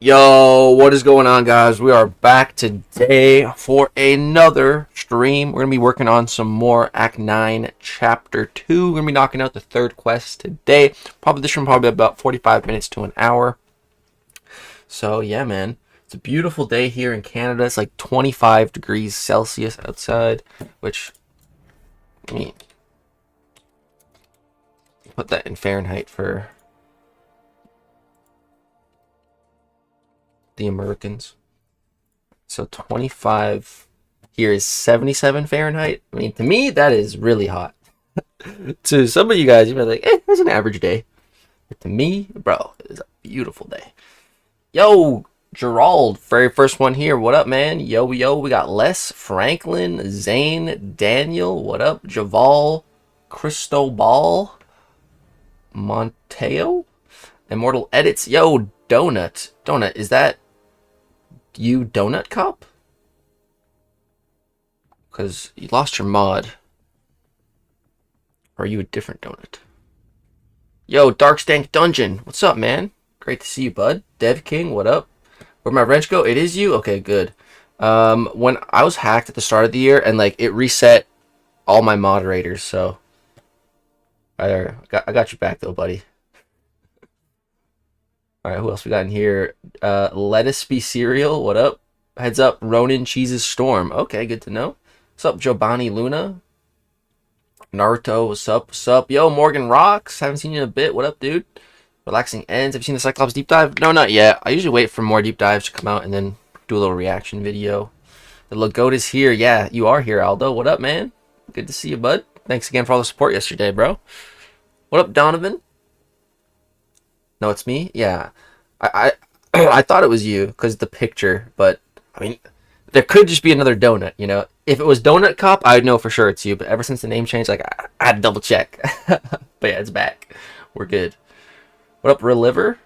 Yo, what is going on, guys? We are back today for another stream. We're going to be working on some more Act 9, Chapter 2. We're going to be knocking out the third quest today. Probably this one probably about 45 minutes to an hour. So, yeah, man. It's a beautiful day here in Canada. It's like 25 degrees Celsius outside, which, let me put that in Fahrenheit for the Americans. So 25 here is 77 Fahrenheit. I mean, to me, that is really hot. To some of you guys, you'd be like, it's an average day. But to me, bro, it is a beautiful day. Yo, Gerald, very first one here. What up, man? Yo, we got Les, Franklin, Zane, Daniel. What up? Javal, Cristobal, Monteo, Immortal Edits. Yo, Donut. Donut, is that you, Donut Cop? Because you lost your mod. Or are you a different donut? Yo, Dark Stank Dungeon. What's up, man? Great to see you, bud. Dev King, what up? Where'd my wrench go? It is you? Okay, good. When I was hacked at the start of the year, and like it reset all my moderators, so I got you back though, buddy. All right, who else we got in here? Lettuce Be Cereal, what up? Heads up, Ronin Cheese's Storm. Okay, good to know. What's up, Giovanni Luna? Naruto, what's up? What's up? Yo, Morgan Rocks. Haven't seen you in a bit. What up, dude? Relaxing Ends. Have you seen the Cyclops deep dive? No, not yet. I usually wait for more deep dives to come out and then do a little reaction video. The Lagote is here. Yeah, you are here, Aldo. What up, man? Good to see you, bud. Thanks again for all the support yesterday, bro. What up, Donovan? No, it's me? Yeah. I I thought it was you because the picture, but I mean, there could just be another donut, you know? If it was Donut Cop, I'd know for sure it's you, but ever since the name changed, like, I had to double check. But yeah, it's back. We're good. What up, Reliver?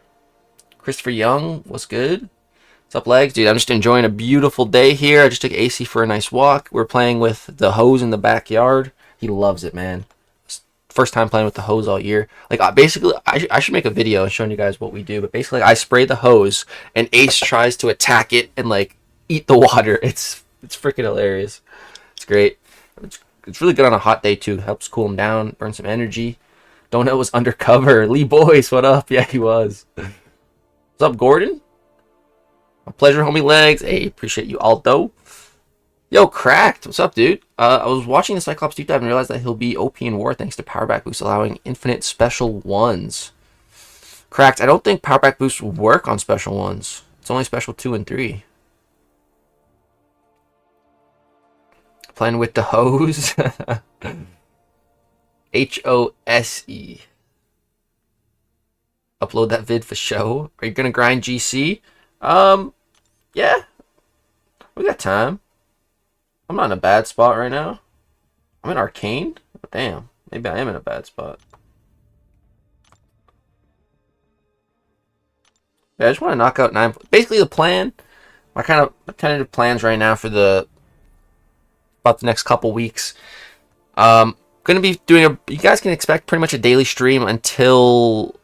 Christopher Young, what's good? What's up, Legs? Dude, I'm just enjoying a beautiful day here. I just took AC for a nice walk. We're playing with the hose in the backyard. He loves it, man. First time playing with the hose all year. Like, I should make a video showing you guys what we do, but basically, I spray the hose, and Ace tries to attack it and, like, eat the water. It's freaking hilarious. It's great. It's really good on a hot day, too. Helps cool him down, burn some energy. Donut was undercover. Lee Boyce, what up? Yeah, he was. What's up, Gordon? My pleasure, homie Legs. Hey, appreciate you, Aldo. Yo, Cracked. What's up, dude? I was watching the Cyclops deep dive and realized that he'll be OP in war thanks to powerback boosts allowing infinite special ones. Cracked. I don't think powerback boosts will work on special ones. It's only special 2 and 3. Playing with the hose. HOSE. Upload that vid for show. Are you gonna grind GC? Yeah. We got time. I'm not in a bad spot right now. I'm in Arcane? Oh, damn. Maybe I am in a bad spot. Yeah, I just want to knock out 9. Basically, the plan, my kind of tentative plans right now for about the next couple weeks. Gonna be doing you guys can expect pretty much a daily stream until,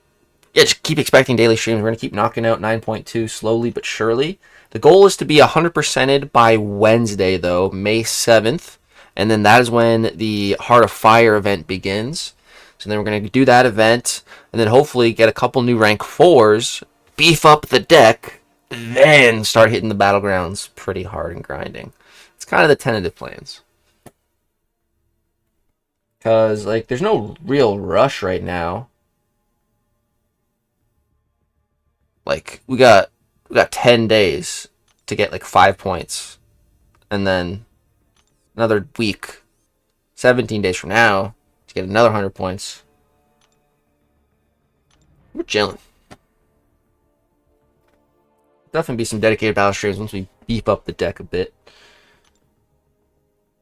yeah, just keep expecting daily streams. We're gonna keep knocking out 9.2 slowly but surely. The goal is to be 100%ed by Wednesday, though, May 7th, and then that is when the Heart of Fire event begins. So then we're gonna do that event, and then hopefully get a couple new rank 4s, beef up the deck, then start hitting the battlegrounds pretty hard and grinding. It's kind of the tentative plans. Because, like, there's no real rush right now. Like, we got 10 days to get, like, 5 points. And then another week, 17 days from now, to get another 100 points. We're chilling. Definitely be some dedicated battle streams once we beef up the deck a bit.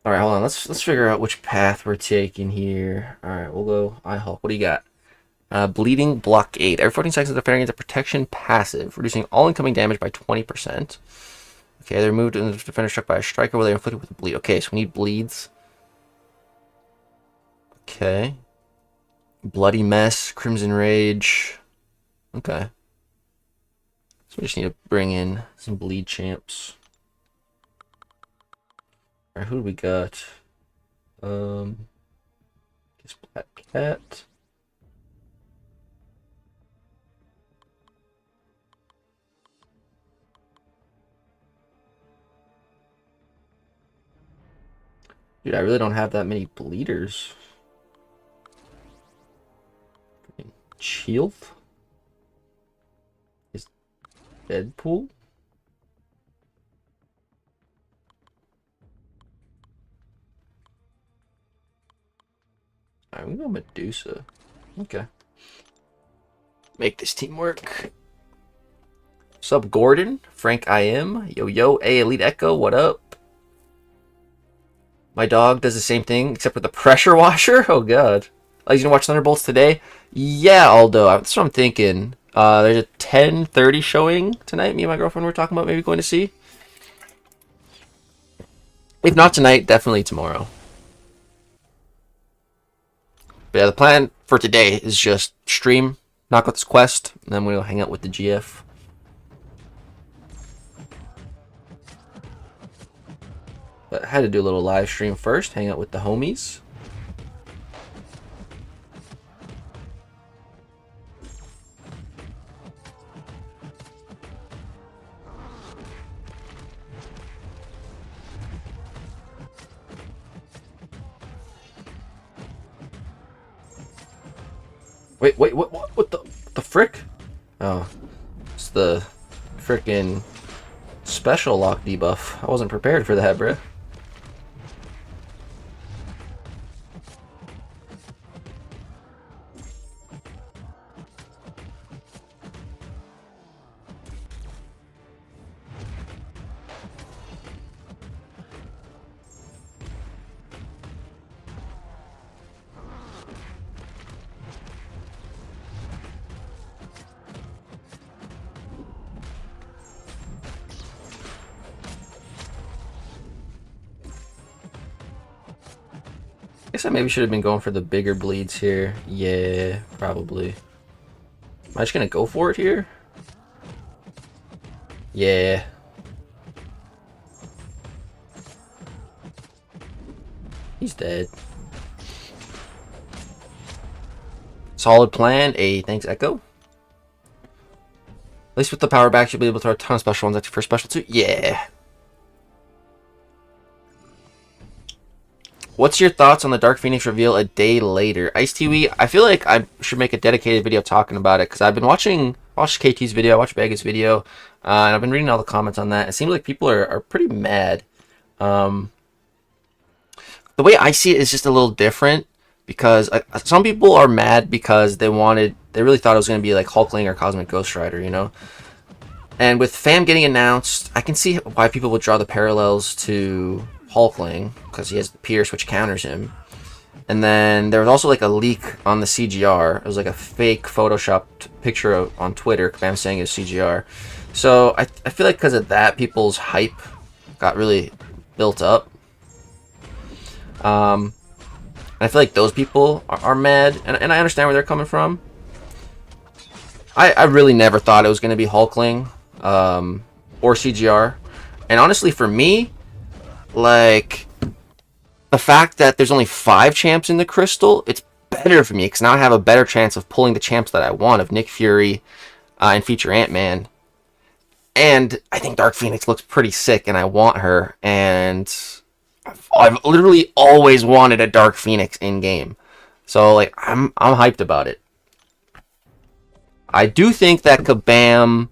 All right, hold on. Let's figure out which path we're taking here. All right, we'll go I-Hulk. What do you got? Bleeding Blockade. Every 14 seconds, the defender gains a protection passive, reducing all incoming damage by 20%. Okay, they're removed and the defender struck by a striker where they're inflicted with a bleed. Okay, so we need bleeds. Okay. Bloody Mess, Crimson Rage. Okay. So we just need to bring in some bleed champs. Alright, who do we got? Guess Black Cat. Dude, I really don't have that many bleeders. Shield is Deadpool. I'm gonna go Medusa. Okay. Make this team work. Sup, Gordon? Frank IM? Yo, yo. Hey, Elite Echo, what up? My dog does the same thing, except for the pressure washer? Oh, God. Oh, he's gonna watch Thunderbolts today? Yeah, Aldo. That's what I'm thinking. There's a 10:30 showing tonight. Me and my girlfriend were talking about maybe going to see. If not tonight, definitely tomorrow. But yeah, the plan for today is just stream, knock out this quest, and then we'll hang out with the GF. But I had to do a little live stream first, hang out with the homies. Wait, what the frick? Oh, it's the frickin' special lock debuff. I wasn't prepared for that, bruh. Guess I maybe should have been going for the bigger bleeds here. Yeah, probably. Am I just gonna go for it here? Yeah. He's dead. Solid plan. A thanks, Echo. At least with the power back, you'll be able to throw a ton of special ones at your first special too. Yeah. What's your thoughts on the Dark Phoenix reveal a day later? Ice TV, I feel like I should make a dedicated video talking about it because I've been watched KT's video, I watched Vegas' video, and I've been reading all the comments on that. It seems like people are pretty mad. The way I see it is just a little different because some people are mad because they really thought it was going to be like Hulkling or Cosmic Ghost Rider, you know? And with FAM getting announced, I can see why people would draw the parallels to Hulkling because he has the Pierce, which counters him. And then there was also like a leak on the CGR. It was like a fake photoshopped picture on Twitter. I'm saying it's CGR. So I feel like because of that, people's hype got really built up. I feel like those people are mad, and I understand where they're coming from. I really never thought it was going to be Hulkling or CGR. And honestly, for me, like, the fact that there's only 5 champs in the crystal, it's better for me because now I have a better chance of pulling the champs that I want of Nick Fury and feature Ant-Man. And I think Dark Phoenix looks pretty sick, and I want her. And I've literally always wanted a Dark Phoenix in game, so like I'm hyped about it. I do think that Kabam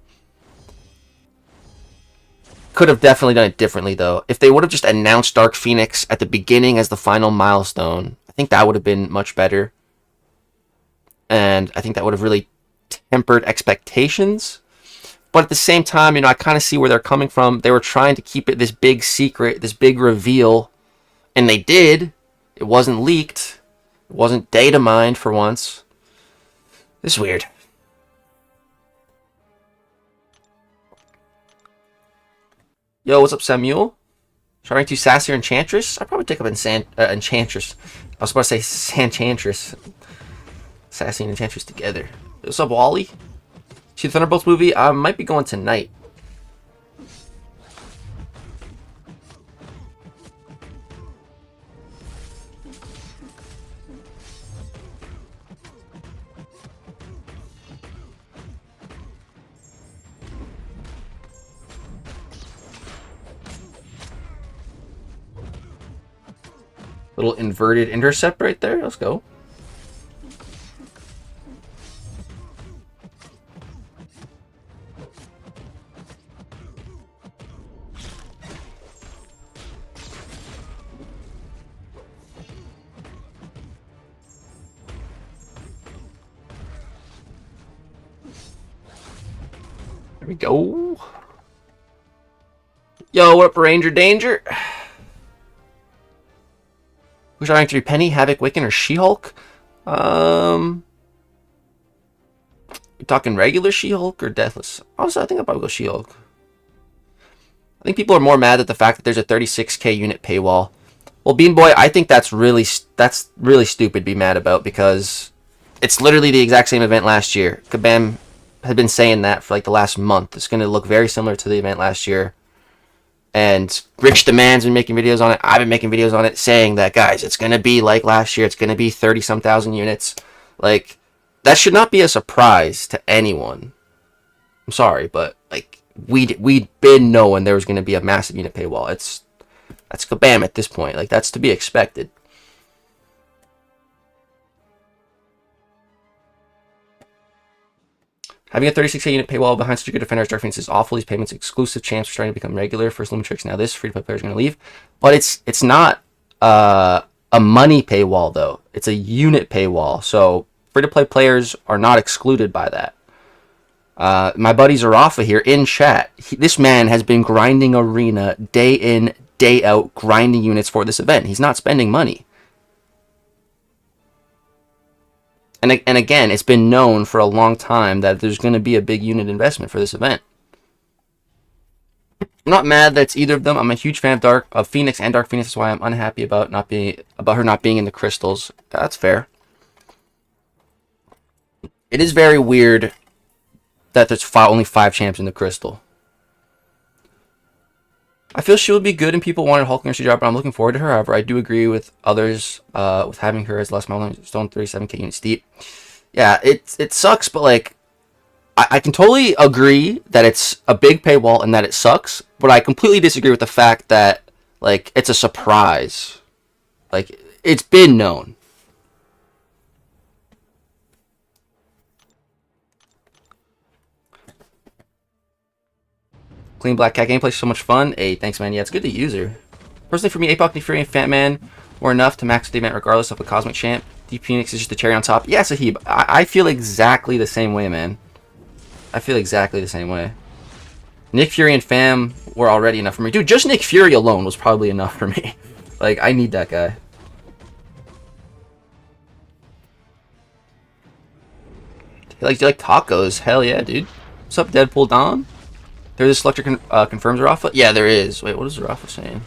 could have definitely done it differently, though. If they would have just announced Dark Phoenix at the beginning as the final milestone, I think that would have been much better. And I think that would have really tempered expectations. But at the same time, you know, I kind of see where they're coming from. They were trying to keep it this big secret, this big reveal. And they did. It wasn't leaked. It wasn't data mined for once. This is weird. Yo, what's up, Samuel? Trying to Sassy or Enchantress? I'd probably take up Enchantress. I was about to say Sanchantress. Sassy and Enchantress together. What's up, Wally? See the Thunderbolts movie? I might be going tonight. Little inverted intercept right there. Let's go. There we go. Yo, what up, Ranger Danger? Who's trying to be Penny, Havoc, Wiccan, or She-Hulk? You talking regular She-Hulk or Deathless? Honestly, I think I'll probably go She-Hulk. I think people are more mad at the fact that there's a 36k unit paywall. Well, Bean Boy, I think that's really stupid to be mad about, because it's literally the exact same event last year. Kabam had been saying that for like the last month. It's going to look very similar to the event last year. And Rich the Man's been making videos on it. I've been making videos on it saying that, guys, it's going to be like last year. It's going to be 30-some thousand units. Like, that should not be a surprise to anyone. I'm sorry, but like we'd been knowing there was going to be a massive unit paywall. That's kabam at this point. Like, that's to be expected. Having a 36k unit paywall behind such a good defender as Dark Phoenix is awful. These payments exclusive champs are starting to become regular. First Lumitrix, now this. Free-to-play players are going to leave. But it's not a money paywall, though. It's a unit paywall. So free-to-play players are not excluded by that. My buddy Zarafa here in chat. This man has been grinding Arena day in, day out, grinding units for this event. He's not spending money. And again, it's been known for a long time that there's going to be a big unit investment for this event. I'm not mad that it's either of them. I'm a huge fan of Phoenix and Dark Phoenix. That's why I'm unhappy about her not being in the crystals. That's fair. It is very weird that there's only 5 champs in the crystal. I feel she would be good and people wanted Hulk and job, but I'm looking forward to her. However, I do agree with others with having her as less milestone 37k units deep. Yeah, it sucks, but like I can totally agree that it's a big paywall and that it sucks, but I completely disagree with the fact that like it's a surprise. Like, it's been known. Clean Black Cat gameplay is so much fun. Hey, thanks, man. Yeah, it's good to use her. Personally, for me, Apoc, Nick Fury, and Fat Man were enough to max the event regardless of a Cosmic Champ. Deep Phoenix is just the cherry on top. Yeah, Sahib, I feel exactly the same way, man. I feel exactly the same way. Nick Fury and Fam were already enough for me. Dude, just Nick Fury alone was probably enough for me. Like, I need that guy. Do you like tacos? Hell yeah, dude. What's up, Deadpool Don? There's a selector confirms Zarafa? Yeah, there is. Wait, what is Zarafa saying?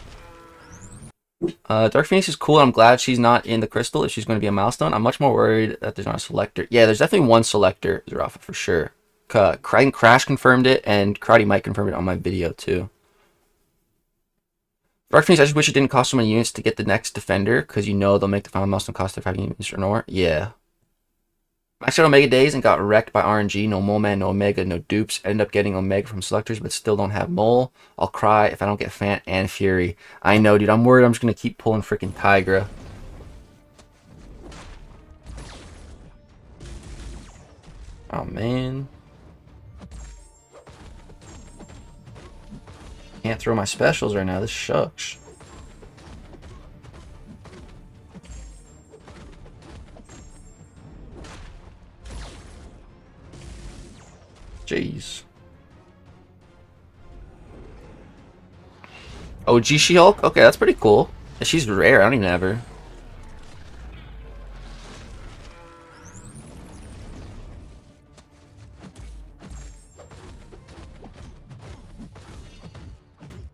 Dark Phoenix is cool. I'm glad she's not in the crystal if she's going to be a milestone. I'm much more worried that there's not a selector. Yeah, there's definitely one selector, Zarafa, for sure. Crash confirmed it, and Karate Mike confirmed it on my video, too. Dark Phoenix, I just wish it didn't cost so many units to get the next defender, because you know they'll make the final milestone cost 5 units or more. Yeah. Maxed out Omega days and got wrecked by RNG. No Mole Man, no Omega, no dupes. Ended up getting Omega from selectors, but still don't have Mole. I'll cry if I don't get Fant and Fury. I know, dude. I'm worried I'm just going to keep pulling freaking Tigra. Oh, man. Can't throw my specials right now. This shucks. Jeez. OG She-Hulk? Okay, that's pretty cool. She's rare. I don't even have her.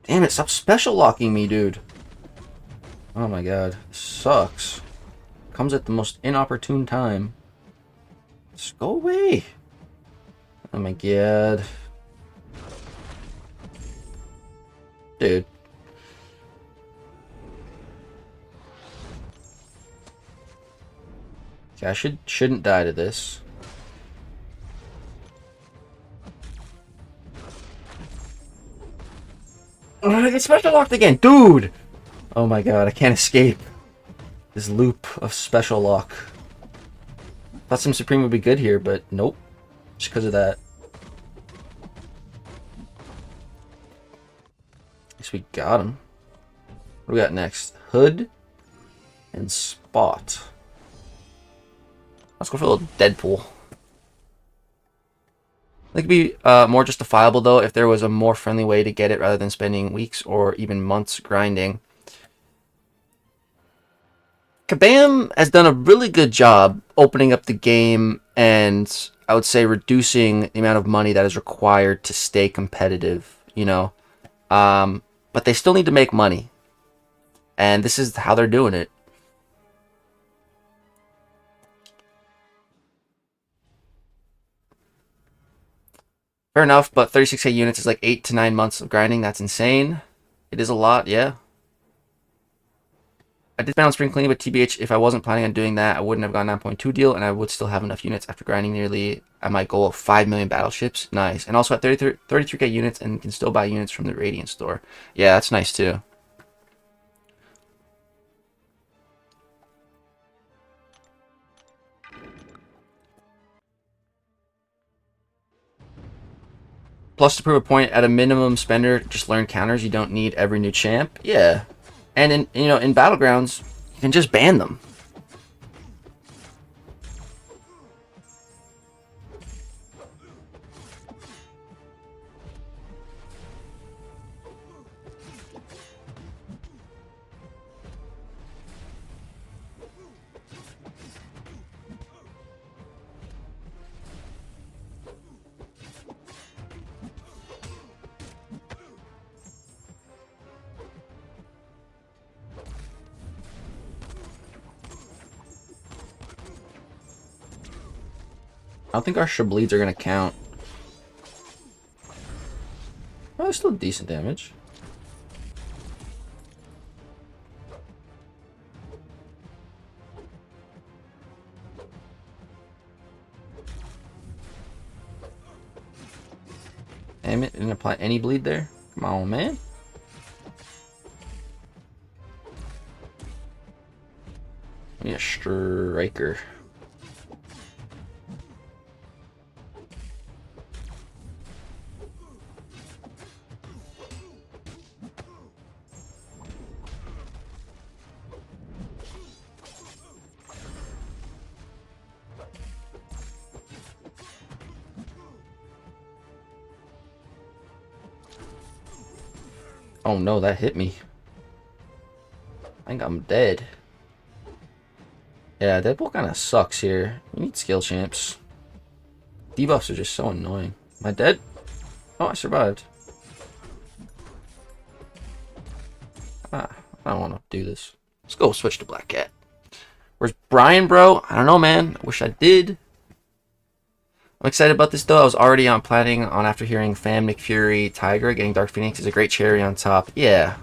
Damn it, stop special locking me, dude. Oh my god. This sucks. Comes at the most inopportune time. Just go away. Oh my god. Dude. Okay, I shouldn't die to this. I get special locked again, dude! Oh my god, I can't escape this loop of special lock. Thought Sim Supreme would be good here, but nope. Just because of that. At least we got him. What do we got next? Hood and Spot. Let's go for a little Deadpool. It could be more justifiable, though, if there was a more friendly way to get it rather than spending weeks or even months grinding. Kabam has done a really good job opening up the game and, I would say, reducing the amount of money that is required to stay competitive, you know. But they still need to make money. And this is how they're doing it. Fair enough, but 36k units is like 8 to 9 months of grinding. That's insane. It is a lot, yeah. I did plan on spring cleaning, but TBH, if I wasn't planning on doing that, I wouldn't have gone 9.2 deal, and I would still have enough units after grinding nearly at my goal of 5 million battleships. Nice. And also at 33k units, and can still buy units from the Radiant store. Yeah, that's nice too. Plus, to prove a point, at a minimum spender, just learn counters. You don't need every new champ. Yeah. And in Battlegrounds, you can just ban them. I don't think our Shableeds are going to count. Oh, it's still decent damage. Damn it, didn't apply any bleed there. Come on, man. Give me a striker. Oh no, that hit me. I think I'm dead. Yeah, Deadpool kind of sucks here. We need skill champs. Debuffs are just so annoying. Am I dead? Oh, I survived. Ah, I don't want to do this. Let's go switch to Black Cat. Where's Brian, bro? I don't know, man. I wish I did. I'm excited about this, though. I was already planning on, after hearing Fan McFury Tiger, getting Dark Phoenix is a great cherry on top. Yeah.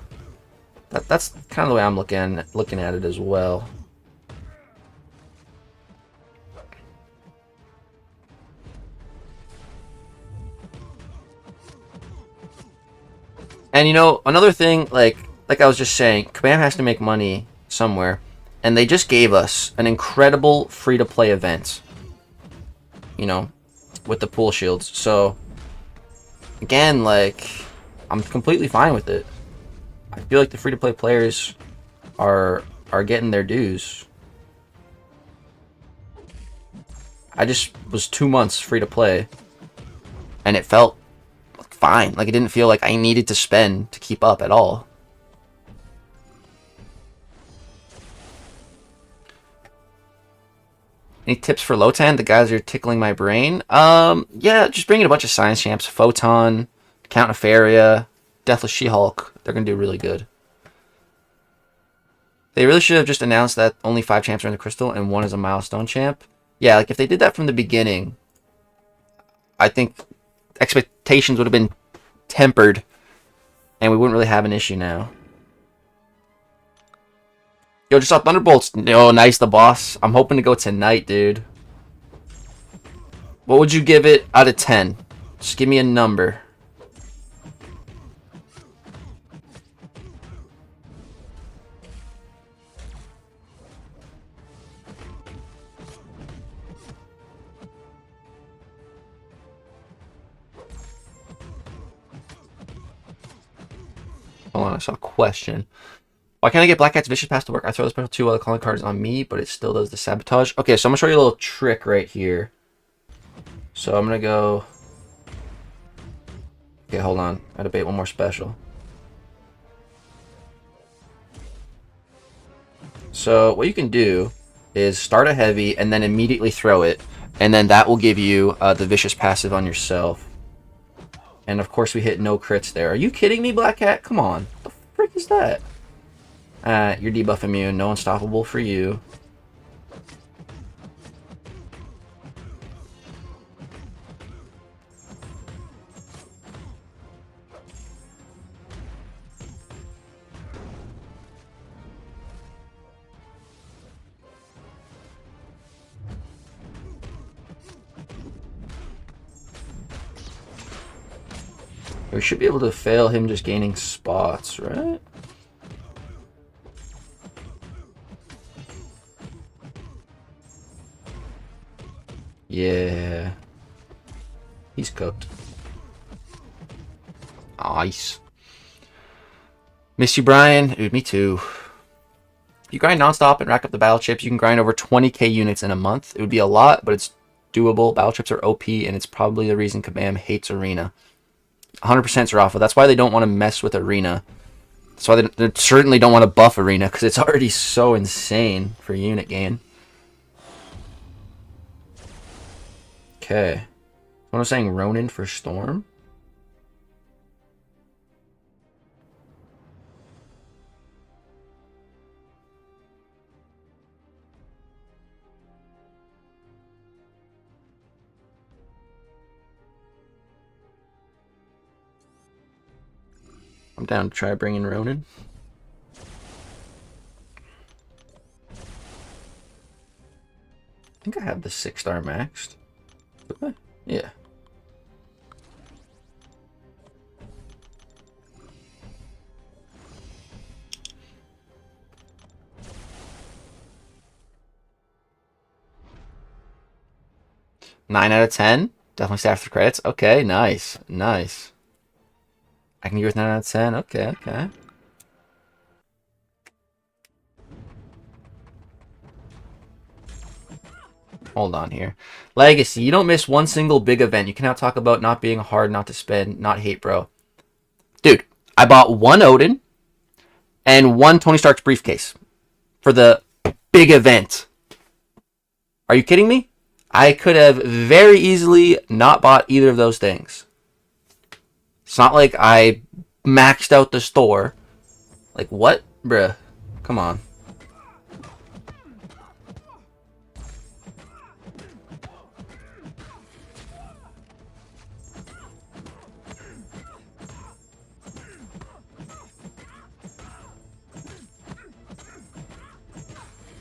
That's kind of the way I'm looking at it as well. And another thing, like I was just saying, Kabam has to make money somewhere, and they just gave us an incredible free-to-play event. With the pool shields. So again, like, I'm completely fine with it. I feel like the free-to-play players are getting their dues. I just was 2 months free to play, and it felt fine. Like, it didn't feel like I needed to spend to keep up at all. Any tips for Lotan? The guys are tickling my brain. Yeah, just bring in a bunch of science champs. Photon, Count Nefaria, Deathless She-Hulk. They're going to do really good. They really should have just announced that only 5 champs are in the crystal and 1 is a milestone champ. Yeah, like if they did that from the beginning, I think expectations would have been tempered, and we wouldn't really have an issue now. Yo, just saw Thunderbolts. Oh, nice, the boss. I'm hoping to go tonight, dude. What would you give it out of 10? Just give me a number. Hold on, I saw a question. Why can't I get Black Cat's Vicious Pass to work? I throw the special 2 while the calling card is on me, but it still does the sabotage. Okay, so I'm going to show you a little trick right here. So I'm going to go... Okay, hold on. I gotta bait one more special. So what you can do is start a heavy and then immediately throw it. And then that will give you the Vicious Passive on yourself. And of course we hit no crits there. Are you kidding me, Black Cat? Come on. What the frick is that? You're debuff immune. No unstoppable for you. We should be able to fail him just gaining spots, right? Yeah. He's cooked. Nice. Miss you, Brian. Dude, me too. If you grind nonstop and rack up the battle chips, you can grind over 20k units in a month. It would be a lot, but it's doable. Battle chips are OP, and it's probably the reason Kabam hates Arena. 100% Zarafa. That's why they don't want to mess with Arena. That's why they certainly don't want to buff Arena, because it's already so insane for unit gain. Okay. What was saying, Ronin for Storm? I'm down to try bringing Ronin. I think I have the 6-star maxed. Yeah. Nine out of 10. Definitely stay after credits. Okay, nice. Nice. I can go with 9 out of 10. Okay, okay. Hold on here. Legacy, you don't miss one single big event. You cannot talk about not being hard, not to spend, not hate, bro. Dude, I bought one Odin and one Tony Stark's briefcase for the big event. Are you kidding me? I could have very easily not bought either of those things. It's not like I maxed out the store. Like, what? Bruh. Come on.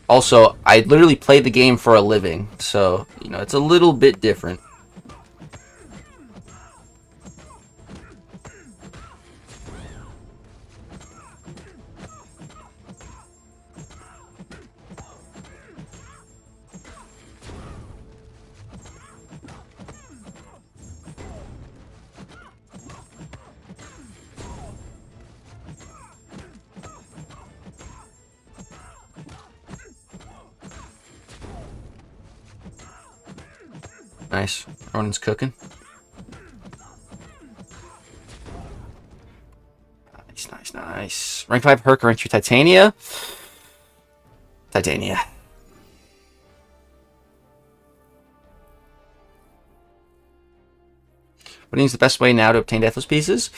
Also, I literally play the game for a living, so, you know, it's a little bit different. Nice. Ronin's cooking. Nice, nice, nice. Rank 5 Herc, rank 2 Titania. Titania. What is the best way now to obtain Deathless Pieces?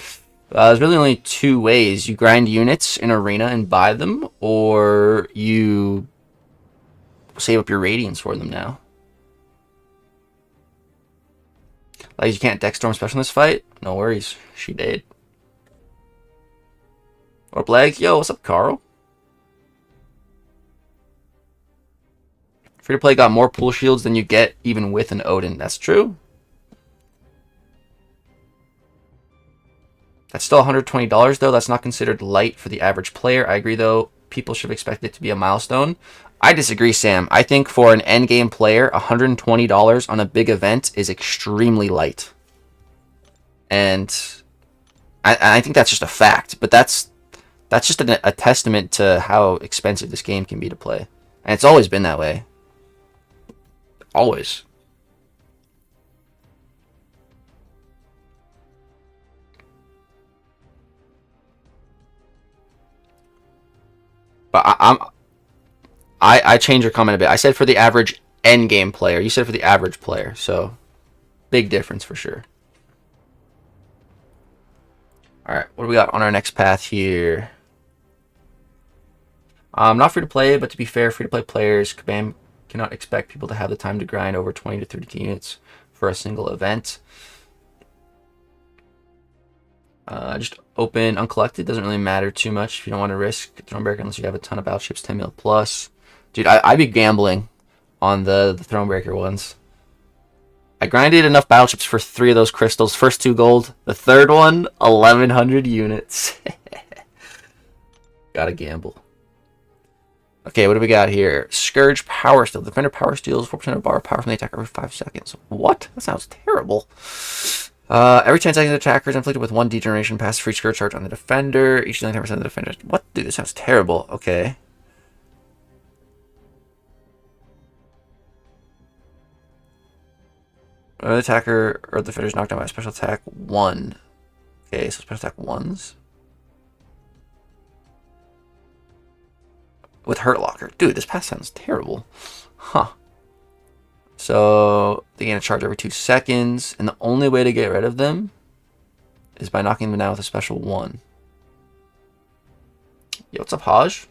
There's really only two ways. You grind units in Arena and buy them, or you save up your Radiance for them now. Like, you can't deck Storm Special in this fight? No worries. She did. Or Blag? Yo, what's up, Carl? Free to play got more pool shields than you get even with an Odin. That's true. That's still $120 though. That's not considered light for the average player. I agree though. People should expect it to be a milestone. I disagree, Sam. I think for an endgame player, $120 on a big event is extremely light. And I think that's just a fact. But that's just a testament to how expensive this game can be to play. And it's always been that way. Always. But I changed your comment a bit. I said for the average end game player. You said for the average player. So big difference for sure. All right, what do we got on our next path here? Not free to play, but to be fair, free to play players, Kabam cannot expect people to have the time to grind over 20 to 30 units for a single event. Just open uncollected. Doesn't really matter too much if you don't want to risk Thronebreaker unless you have a ton of battleships, 10 mil plus. Dude, I'd be gambling on the Thronebreaker ones. I grinded enough battleships for 3 of those crystals. First 2 gold. The third one, 1,100 units. Gotta gamble. Okay, what do we got here? Scourge Power Steal. Defender Power Steals 4% of bar power from the attacker every 5 seconds. What? That sounds terrible. Every 10 seconds, the attacker is inflicted with 1 degeneration past free Scourge charge on the defender. Each dealing 10% of the defender. What? Dude, this sounds terrible. Okay. The attacker or the defender is knocked down by a special attack 1. Okay, so special attack 1s. With Hurt Locker. Dude, this pass sounds terrible. Huh. So they gain a charge every 2 seconds, and the only way to get rid of them is by knocking them down with a special 1. Yo, what's up, Haj?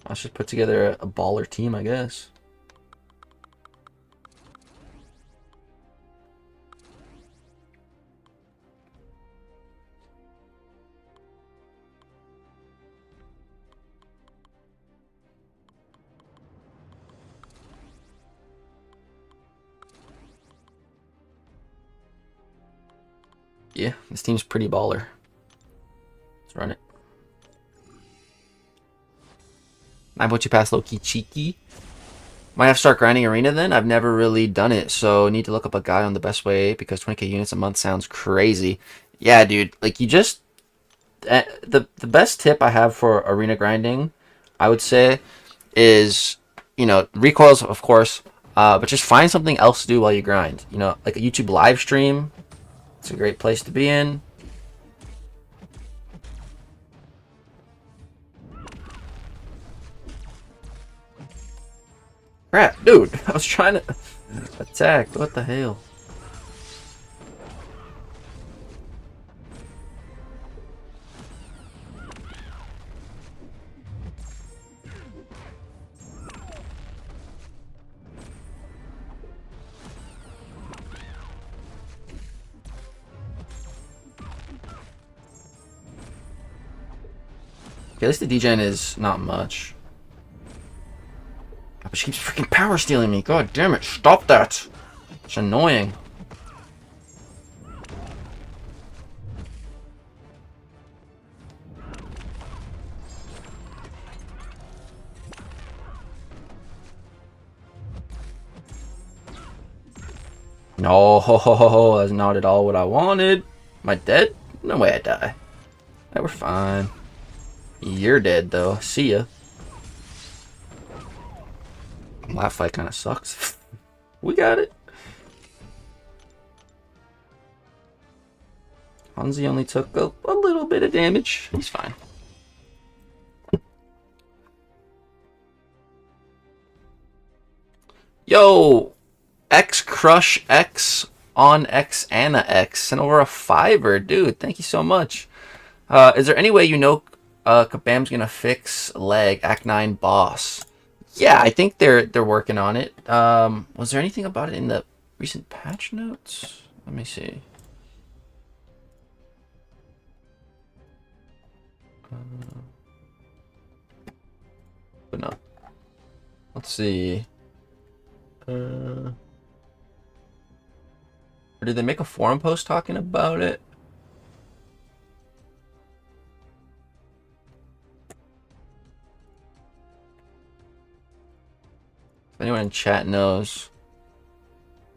Let's just put together a baller team, I guess. Yeah, this team's pretty baller. Let's run it. 9.2 pass low-key cheeky. Might have to start grinding arena then. I've never really done it, so need to look up a guide on the best way because 20k units a month sounds crazy. Yeah, dude. Like, you just... The best tip I have for arena grinding, I would say, is, you know, recoils, of course, but just find something else to do while you grind. You know, like a YouTube live stream. It's a great place to be in. Crap, dude. I was trying to attack. What the hell? Okay, at least the degen is not much. But she keeps freaking power stealing me. God damn it. Stop that. It's annoying. No, that's not at all what I wanted. Am I dead? No way I die. Hey, we're fine. You're dead, though. See ya. That fight kind of sucks. We got it. Hanzi only took a little bit of damage. He's fine. Yo, Yo, X Crush X on X Anna X. Sent over a $5, dude. Thank you so much. Is there any way you know Kabam's gonna fix leg Act 9 boss? Yeah, I think they're working on it. Was there anything about it in the recent patch notes? Let me see. But no. Let's see. Or did they make a forum post talking about it? If anyone in chat knows.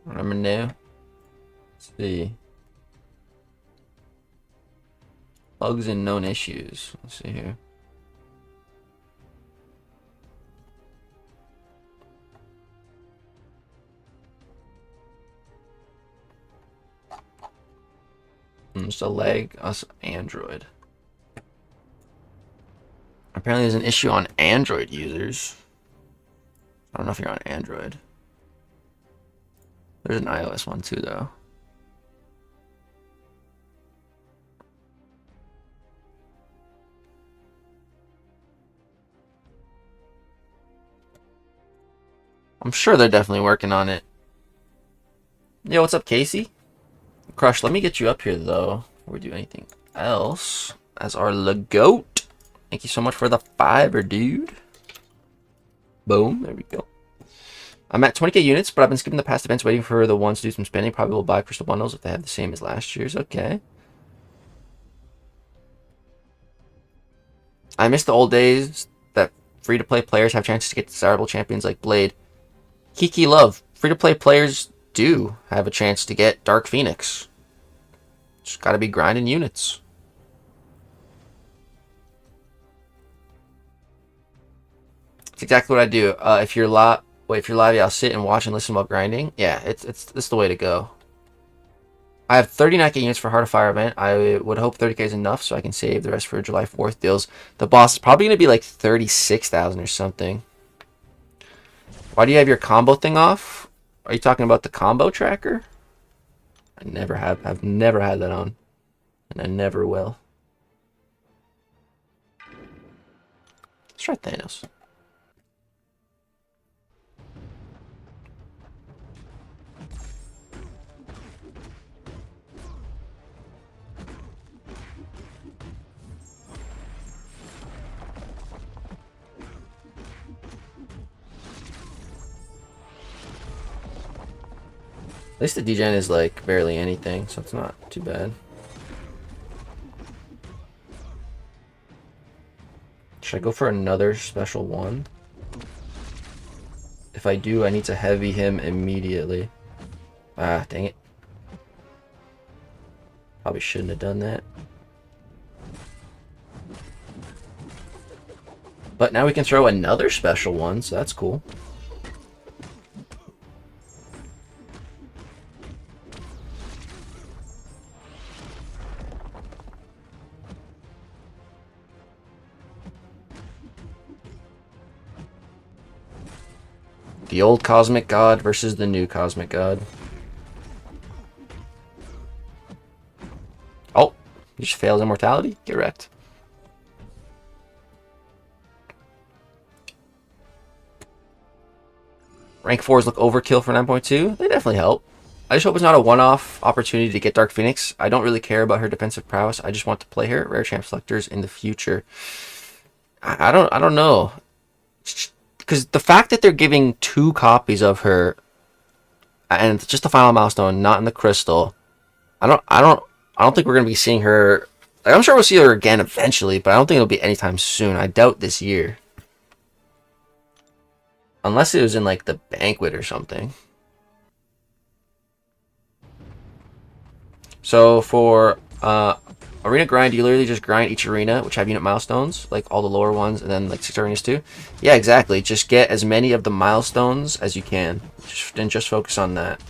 Remember new? Let's see. Bugs and known issues. Let's see here. Just a leg, us Android. Apparently there's an issue on Android users. I don't know if you're on Android. There's an iOS one too, though. I'm sure they're definitely working on it. Yo, what's up, Casey? Crush, let me get you up here, though, before we do anything else. As our Lagoat. Thank you so much for the $5, dude. Boom. There we go. I'm at 20k units, but I've been skipping the past events waiting for the ones to do some spending. Probably will buy crystal bundles if they have the same as last year's. Okay. I miss the old days that free-to-play players have chances to get desirable champions like Blade. Kiki Love. Free-to-play players do have a chance to get Dark Phoenix. Just gotta be grinding units. It's exactly what I do. If you're live, yeah, I'll sit and watch and listen while grinding. Yeah, it's the way to go. I have 39k units for Heart of Fire event. I would hope 30k is enough so I can save the rest for July 4th deals. The boss is probably gonna be like 36,000 or something. Why do you have your combo thing off? Are you talking about the combo tracker? I've never had that on, and I never will. Let's try Thanos. At least the degen is like barely anything, so it's not too bad. Should I go for another special one? If I do, I need to heavy him immediately. Ah, dang it. Probably shouldn't have done that. But now we can throw another special one, so that's cool. The old Cosmic God versus the new Cosmic God. Oh, he just fails immortality? Get wrecked. Rank 4s look overkill for 9.2. They definitely help. I just hope it's not a one-off opportunity to get Dark Phoenix. I don't really care about her defensive prowess. I just want to play her at rare champ selectors in the future. I don't know. Because the fact that they're giving 2 copies of her, and it's just the final milestone, not in the crystal. I don't think we're gonna be seeing her. Like, I'm sure we'll see her again eventually, but I don't think it'll be anytime soon. I doubt this year, unless it was in like the banquet or something. So for arena grind, you literally just grind each arena, which have unit milestones, like all the lower ones, and then like 6 arenas too. Yeah, exactly. Just get as many of the milestones as you can, and just focus on that.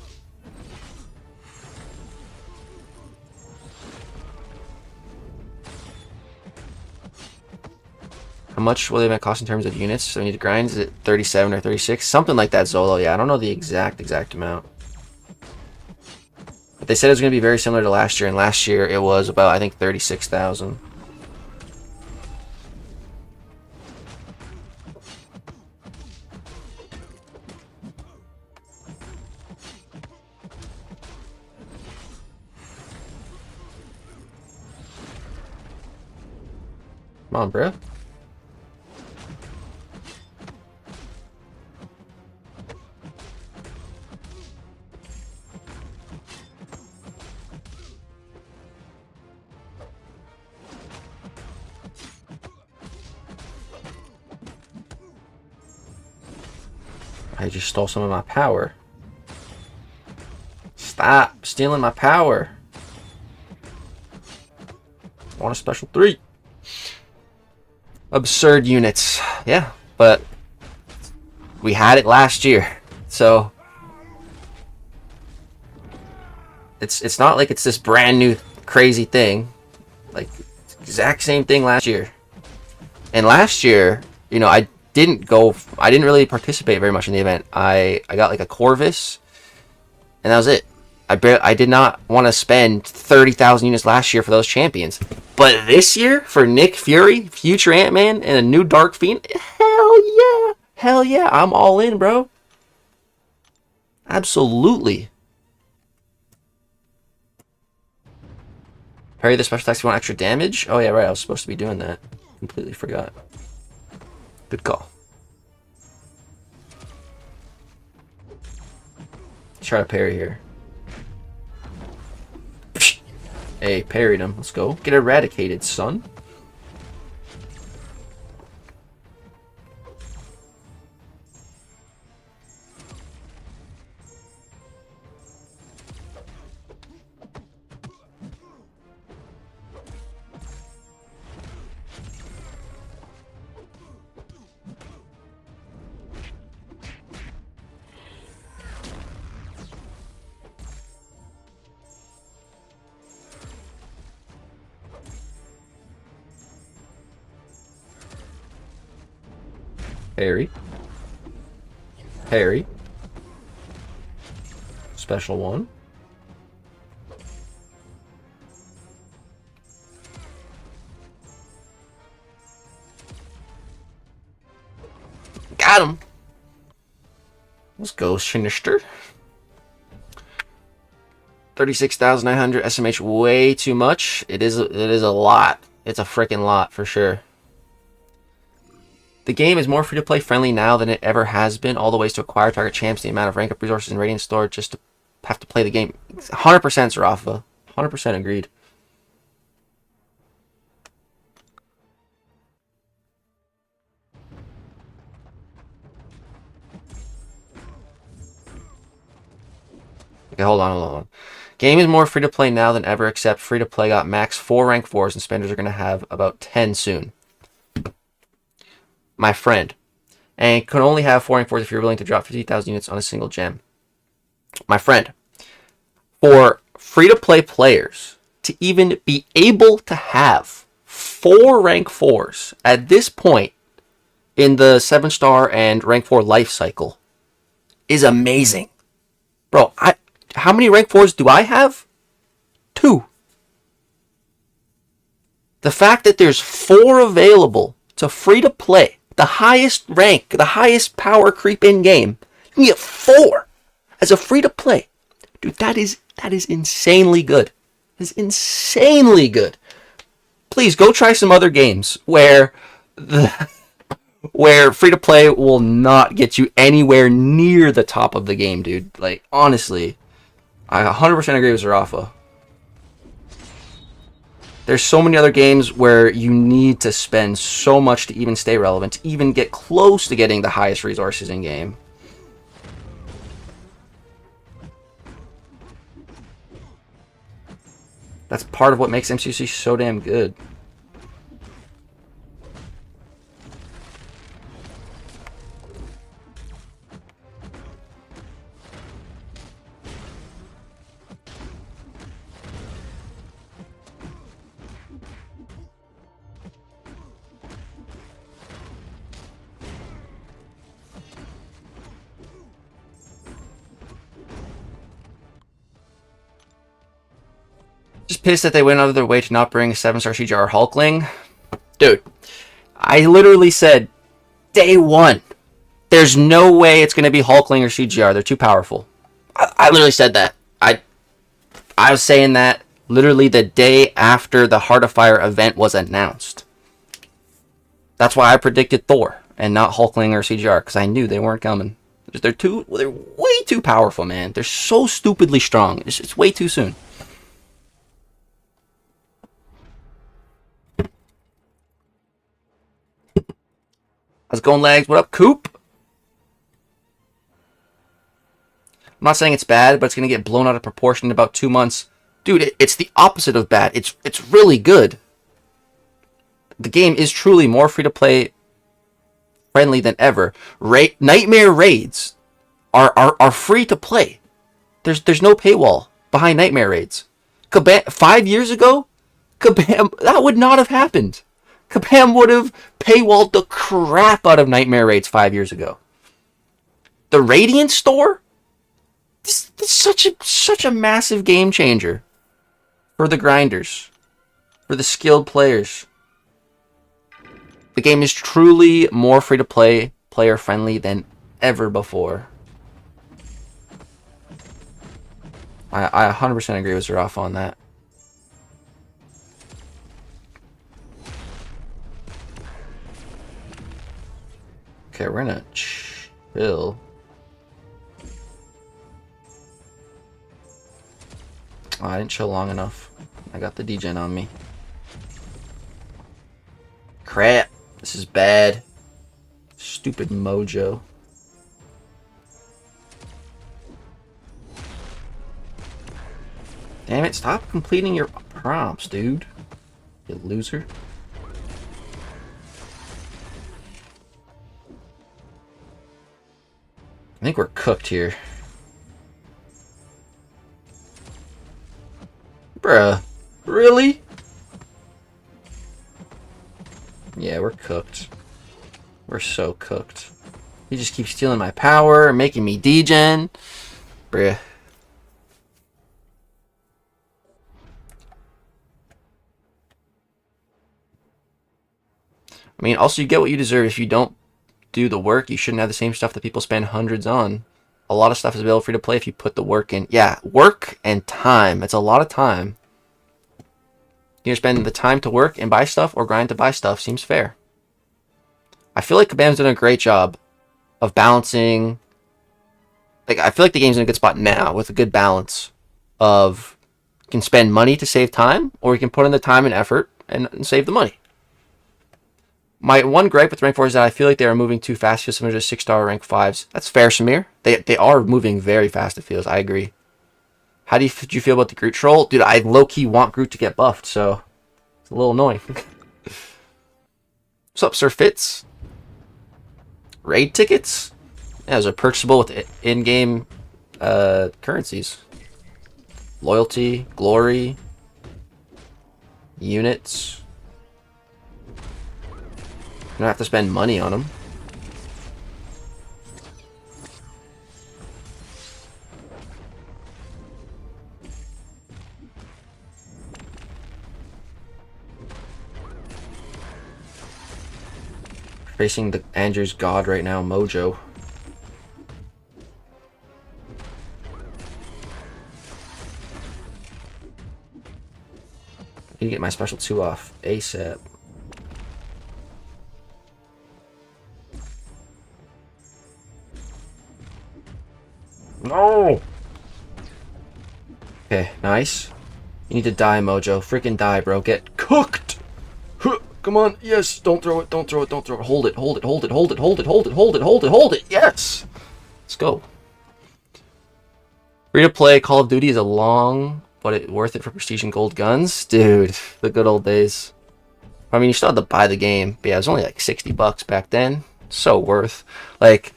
How much will they cost in terms of units? So we need to grind. Is it 37 or 36? Something like that, Zolo. Yeah, I don't know the exact amount. But they said it was going to be very similar to last year, and last year it was about, I think, 36,000. Come on, bro. I just stole some of my power. Stop stealing my power. I want a special 3. Absurd units. Yeah, but we had it last year. So it's not like it's this brand new crazy thing. Like exact same thing last year. And last year, you know, I didn't really participate very much in the event. I got like a Corvus, and that was it. I did not want to spend 30,000 units last year for those champions. But this year, for Nick Fury, future Ant-Man, and a new Dark Fiend, hell yeah! Hell yeah, I'm all in, bro. Absolutely. Parry the special attacks if you want extra damage? Oh yeah, right, I was supposed to be doing that. Completely forgot. Good call. Try to parry here. Hey, parried him. Let's go. Get eradicated, son. Parry. Parry. Special one. Got him. Let's go, Sinister. 36,900 SMH, way too much. It is a lot. It's a freaking lot for sure. The game is more free-to-play friendly now than it ever has been. All the ways to acquire target champs, the amount of rank-up resources and radiant stored just to have to play the game. 100% Zarafa. 100% agreed. Okay, hold on. Game is more free-to-play now than ever, except free-to-play got max 4 rank 4s, and spenders are going to have about 10 soon. My friend. And can only have 4 rank 4s if you're willing to drop 50,000 units on a single gem. My friend. For free-to-play players to even be able to have 4 rank 4s at this point in the 7-star and rank 4 life cycle is amazing. Bro, how many rank 4s do I have? 2. The fact that there's 4 available to free-to-play, the highest rank, the highest power creep in game, you can get 4 as a free-to-play. Dude, that is insanely good. That is insanely good. Please go try some other games where free-to-play will not get you anywhere near the top of the game, dude. Like, honestly, I 100% agree with Zarafa. There's so many other games where you need to spend so much to even stay relevant, to even get close to getting the highest resources in game. That's part of what makes MCC so damn good. Just pissed that they went out of their way to not bring a 7-star CGR Hulkling. Dude, I literally said day one, there's no way it's going to be Hulkling or CGR. They're too powerful. I literally said that. I was saying that literally the day after the Heart of Fire event was announced. That's why I predicted Thor and not Hulkling or CGR, because I knew they weren't coming. They're way too powerful, man. They're so stupidly strong. It's way too soon. How's it going, Lags? What up, Coop? I'm not saying it's bad, but it's going to get blown out of proportion in about 2 months. Dude, it's the opposite of bad. It's really good. The game is truly more free-to-play friendly than ever. Nightmare raids are free to play. There's no paywall behind Nightmare raids. 5 years ago, Kabam, that would not have happened. Kabam would have paywalled the crap out of Nightmare raids 5 years ago. The Radiant store, this is such a massive game changer for the grinders, for the skilled players. The game is truly more free-to-play, player-friendly than ever before. I 100% agree with Zeroff on that. Okay, we're gonna chill. Oh, I didn't chill long enough. I got the degen on me. Crap. This is bad. Stupid mojo. Damn it, stop completing your prompts, dude. You loser. I think we're cooked here. Bruh. Really? Yeah, we're cooked. We're so cooked. He just keeps stealing my power, making me degen. Bruh. I mean, also you get what you deserve. If you don't do the work, you shouldn't have the same stuff that people spend hundreds on. A lot of stuff is available free to play if you put the work in. Yeah, work and time. It's a lot of time. You spend the time to work and buy stuff or grind to buy stuff. Seems fair. I feel like Kabam's done a great job of balancing. Like, I feel like the game's in a good spot now with a good balance of you can spend money to save time, or you can put in the time and effort and save the money. My one gripe with rank 4 is that I feel like they are moving too fast. Feels similar to 6-star rank 5s. That's fair, Samir. They are moving very fast, it feels. I agree. How do you feel about the Groot troll? Dude, I low-key want Groot to get buffed, so it's a little annoying. What's up, Sir Fitz? Raid tickets? Yeah, those are purchasable with in-game currencies. Loyalty, glory, units. You don't have to spend money on them. Facing the Andrew's god right now, Mojo. I need to get my special 2 off ASAP. No! Okay, nice. You need to die, Mojo. Freaking die, bro. Get cooked! Come on, yes, don't throw it, don't throw it, don't throw it. Hold it, hold it, hold it, hold it, hold it, hold it, hold it, hold it, hold it, yes! Let's go. Free to play Call of Duty is a long, but it's worth it for prestige and gold guns. Dude, the good old days. I mean, you still had to buy the game, but yeah, it was only like $60 back then. So worth. Like,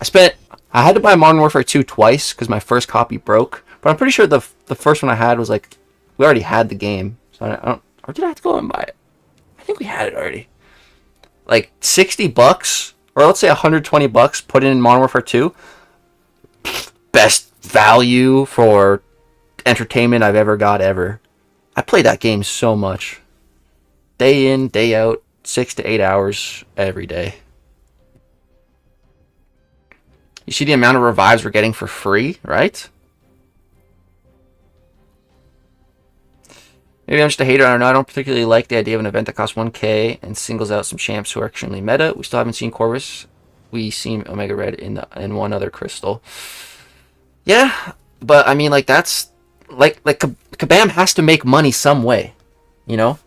I had to buy Modern Warfare 2 twice because my first copy broke, but I'm pretty sure the first one I had was like, we already had the game. So I don't, or did I have to go and buy it? I think we had it already. Like $60, or let's say $120, put in Modern Warfare 2. Best value for entertainment I've ever got ever. I played that game so much. Day in, day out, 6 to 8 hours every day. You see the amount of revives we're getting for free, right? Maybe I'm just a hater. I don't know. I don't particularly like the idea of an event that costs 1K and singles out some champs who are extremely meta. We still haven't seen Corvus. We seen Omega Red in one other crystal. Yeah, but I mean, like that's like Kabam has to make money some way, you know.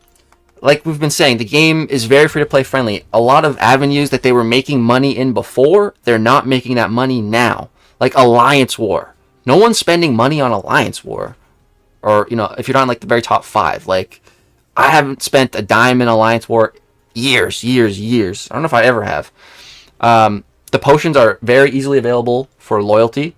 Like we've been saying, the game is very free to play friendly. A lot of avenues that they were making money in before, they're not making that money now. Like Alliance War, no one's spending money on Alliance War, or you know, if you're not in like the very top five, like I haven't spent a dime in Alliance War years. I don't know if I ever have. The potions are very easily available for loyalty.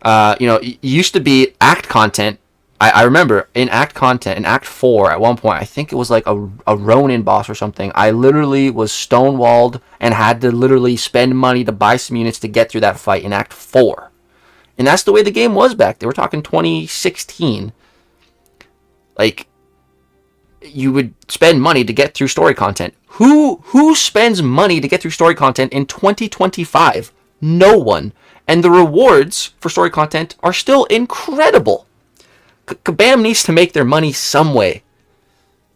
You know, it used to be act content. I remember in act content, in Act 4, at one point, I think it was like a Ronin boss or something. I literally was stonewalled and had to literally spend money to buy some units to get through that fight in Act 4. And that's the way the game was back then. We're talking 2016. Like, you would spend money to get through story content. Who spends money to get through story content in 2025? No one. And the rewards for story content are still incredible. Kabam needs to make their money some way.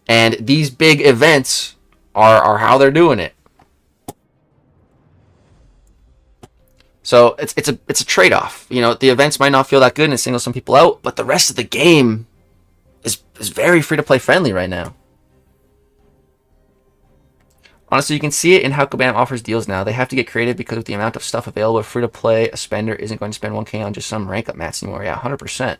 And these big events are how they're doing it. So it's a trade-off. You know, the events might not feel that good and it singles some people out, but the rest of the game is very free to play friendly right now. Honestly, you can see it in how Kabam offers deals now. They have to get creative because of the amount of stuff available. Free to play, a spender isn't going to spend 1K on just some rank up mats anymore. Yeah, 100%.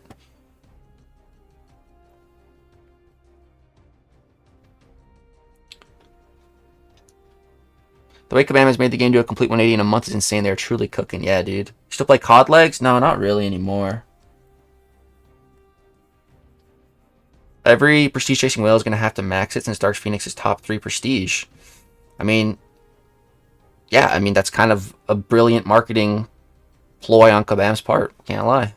The way Kabam has made the game do a complete 180 in a month is insane. They're truly cooking. Yeah, dude. You still play COD legs? No, not really anymore. Every prestige chasing whale is going to have to max it since Dark Phoenix is top 3 prestige. I mean, yeah, I mean, that's kind of a brilliant marketing ploy on Kabam's part. Can't lie.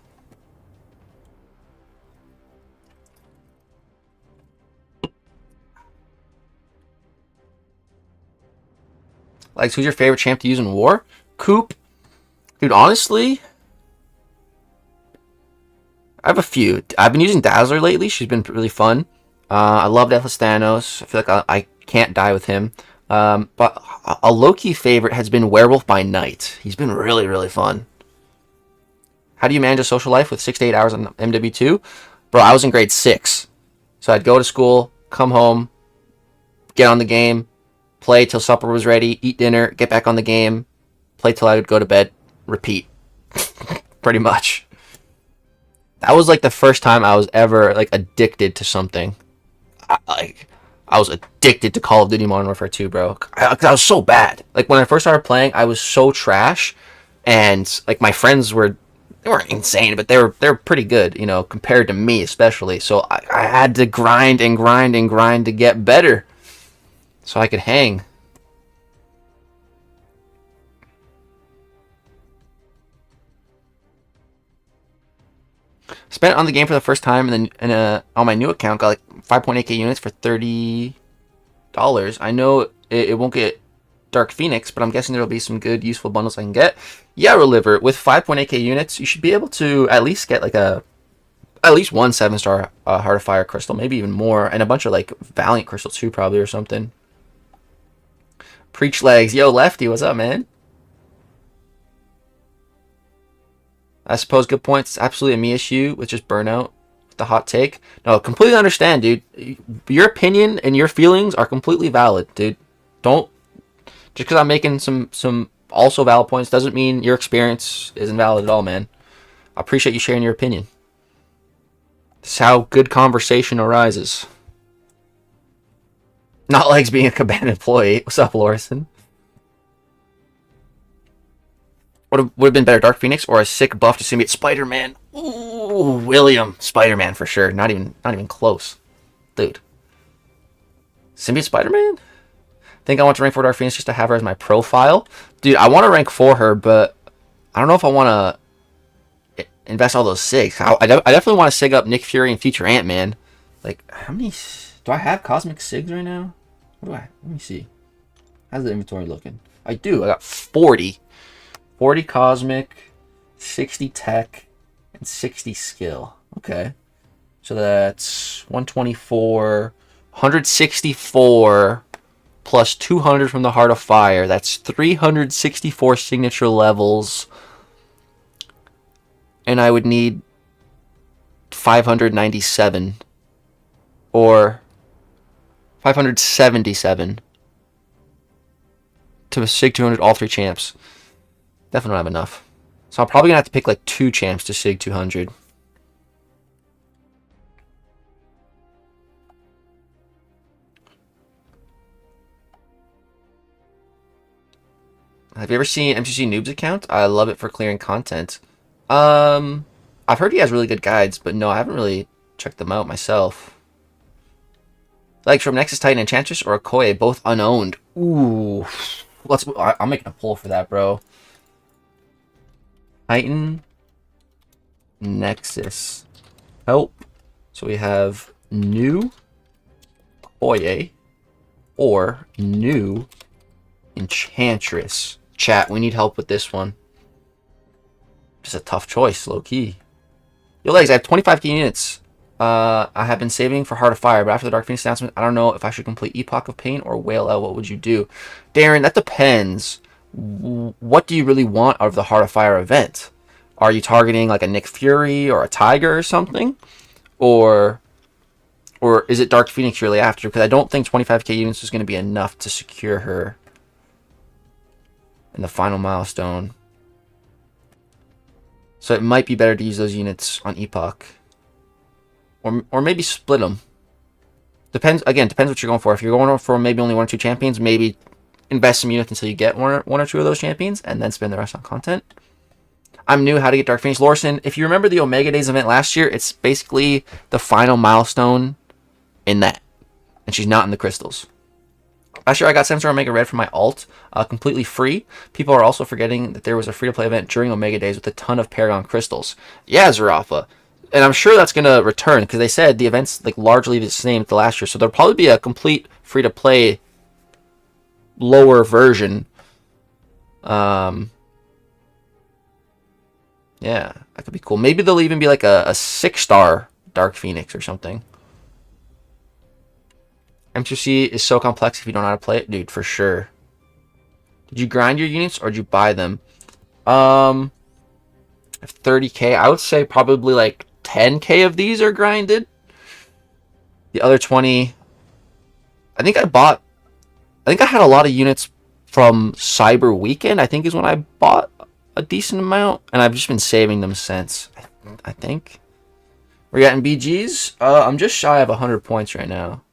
Like, who's your favorite champ to use in war? Coop. Dude, honestly, I have a few. I've been using Dazzler lately. She's been really fun. I love Deathless Thanos. I feel like I can't die with him. But a low-key favorite has been Werewolf by Night. He's been really, really fun. How do you manage a social life with 6 to 8 hours on MW2? Bro, I was in grade 6. So I'd go to school, come home, get on the game, play till supper was ready, eat dinner, get back on the game, play till I would go to bed, repeat. Pretty much. That was like the first time I was ever like addicted to something. I was addicted to Call of Duty Modern Warfare 2, bro. I was so bad. Like when I first started playing, I was so trash, and like my friends they weren't insane, but they're pretty good, you know, compared to me especially. So I had to grind to get better, so I could hang. Spent on the game for the first time, and then on my new account got like 5.8k units for $30. I know it won't get Dark Phoenix, but I'm guessing there'll be some good, useful bundles I can get. Yeah, Reliver, with 5.8k units, you should be able to at least get like at least one 7-star Heart of Fire crystal, maybe even more, and a bunch of like Valiant crystals too, probably, or something. Preach legs, yo Lefty, what's up, man? I suppose good points. It's absolutely a me issue with just burnout. The hot take. No, completely understand, dude. Your opinion and your feelings are completely valid, dude. Don't just because I'm making some also valid points doesn't mean your experience isn't valid at all, man. I appreciate you sharing your opinion. This is how good conversation arises. Not legs being a Kabam employee. What's up, Lorison? Would have been better, Dark Phoenix or a sick buff to symbiote Spider-Man? Ooh, William. Spider-Man for sure. Not even close. Dude. Symbiote Spider-Man? Think I want to rank for Dark Phoenix just to have her as my profile? Dude, I want to rank for her, but I don't know if I want to invest all those sigs. I definitely want to sig up Nick Fury and future Ant-Man. Like, how many... Do I have Cosmic Sigs right now? What do I... Let me see. How's the inventory looking? I do. I got 40. 40 Cosmic, 60 Tech, and 60 Skill. Okay. So that's 124, 164, plus 200 from the Heart of Fire. That's 364 signature levels. And I would need 597. Or 577 to Sig 200 all 3 champs. Definitely don't have enough. So I'm probably going to have to pick like 2 champs to Sig 200. Have you ever seen MCC Noob's account? I love it for clearing content. I've heard he has really good guides, but no, I haven't really checked them out myself. Like from Nexus Titan Enchantress or Okoye, both unowned. Ooh. I'm making a pull for that, bro. Titan. Nexus. Help. So we have new Okoye or new Enchantress. Chat, we need help with this one. Just a tough choice, low key. Yo, legs, I have 25k units. I have been saving for Heart of Fire, but after the Dark Phoenix announcement, I don't know if I should complete Epoch of Pain or Whale Out. What would you do? Darren, that depends. What do you really want out of the Heart of Fire event? Are you targeting like a Nick Fury or a Tiger or something? Or is it Dark Phoenix really after? Because I don't think 25k units is going to be enough to secure her in the final milestone. So it might be better to use those units on Epoch. Or maybe split them. Depends what you're going for. If you're going for maybe only 1 or 2 champions, maybe invest some units until you get one or 2 of those champions, and then spend the rest on content. I'm new. How to get Dark Phoenix. Lorson, if you remember the Omega Days event last year, it's basically the final milestone in that. And she's not in the crystals. Last year I got 7-star Omega Red for my alt, completely free. People are also forgetting that there was a free-to-play event during Omega Days with a ton of Paragon crystals. Yeah, Zarafa. And I'm sure that's going to return, because they said the event's like largely the same as the last year. So there'll probably be a complete free-to-play lower version. Yeah, that could be cool. Maybe there'll even be like a 6-star Dark Phoenix or something. M2C is so complex if you don't know how to play it. Dude, for sure. Did you grind your units or did you buy them? 30k. I would say probably like 10k of these are grinded. The other 20... I think I had a lot of units from Cyber Weekend, I think is when I bought a decent amount. And I've just been saving them since, I think. We're getting BGs. I'm just shy of 100 points right now.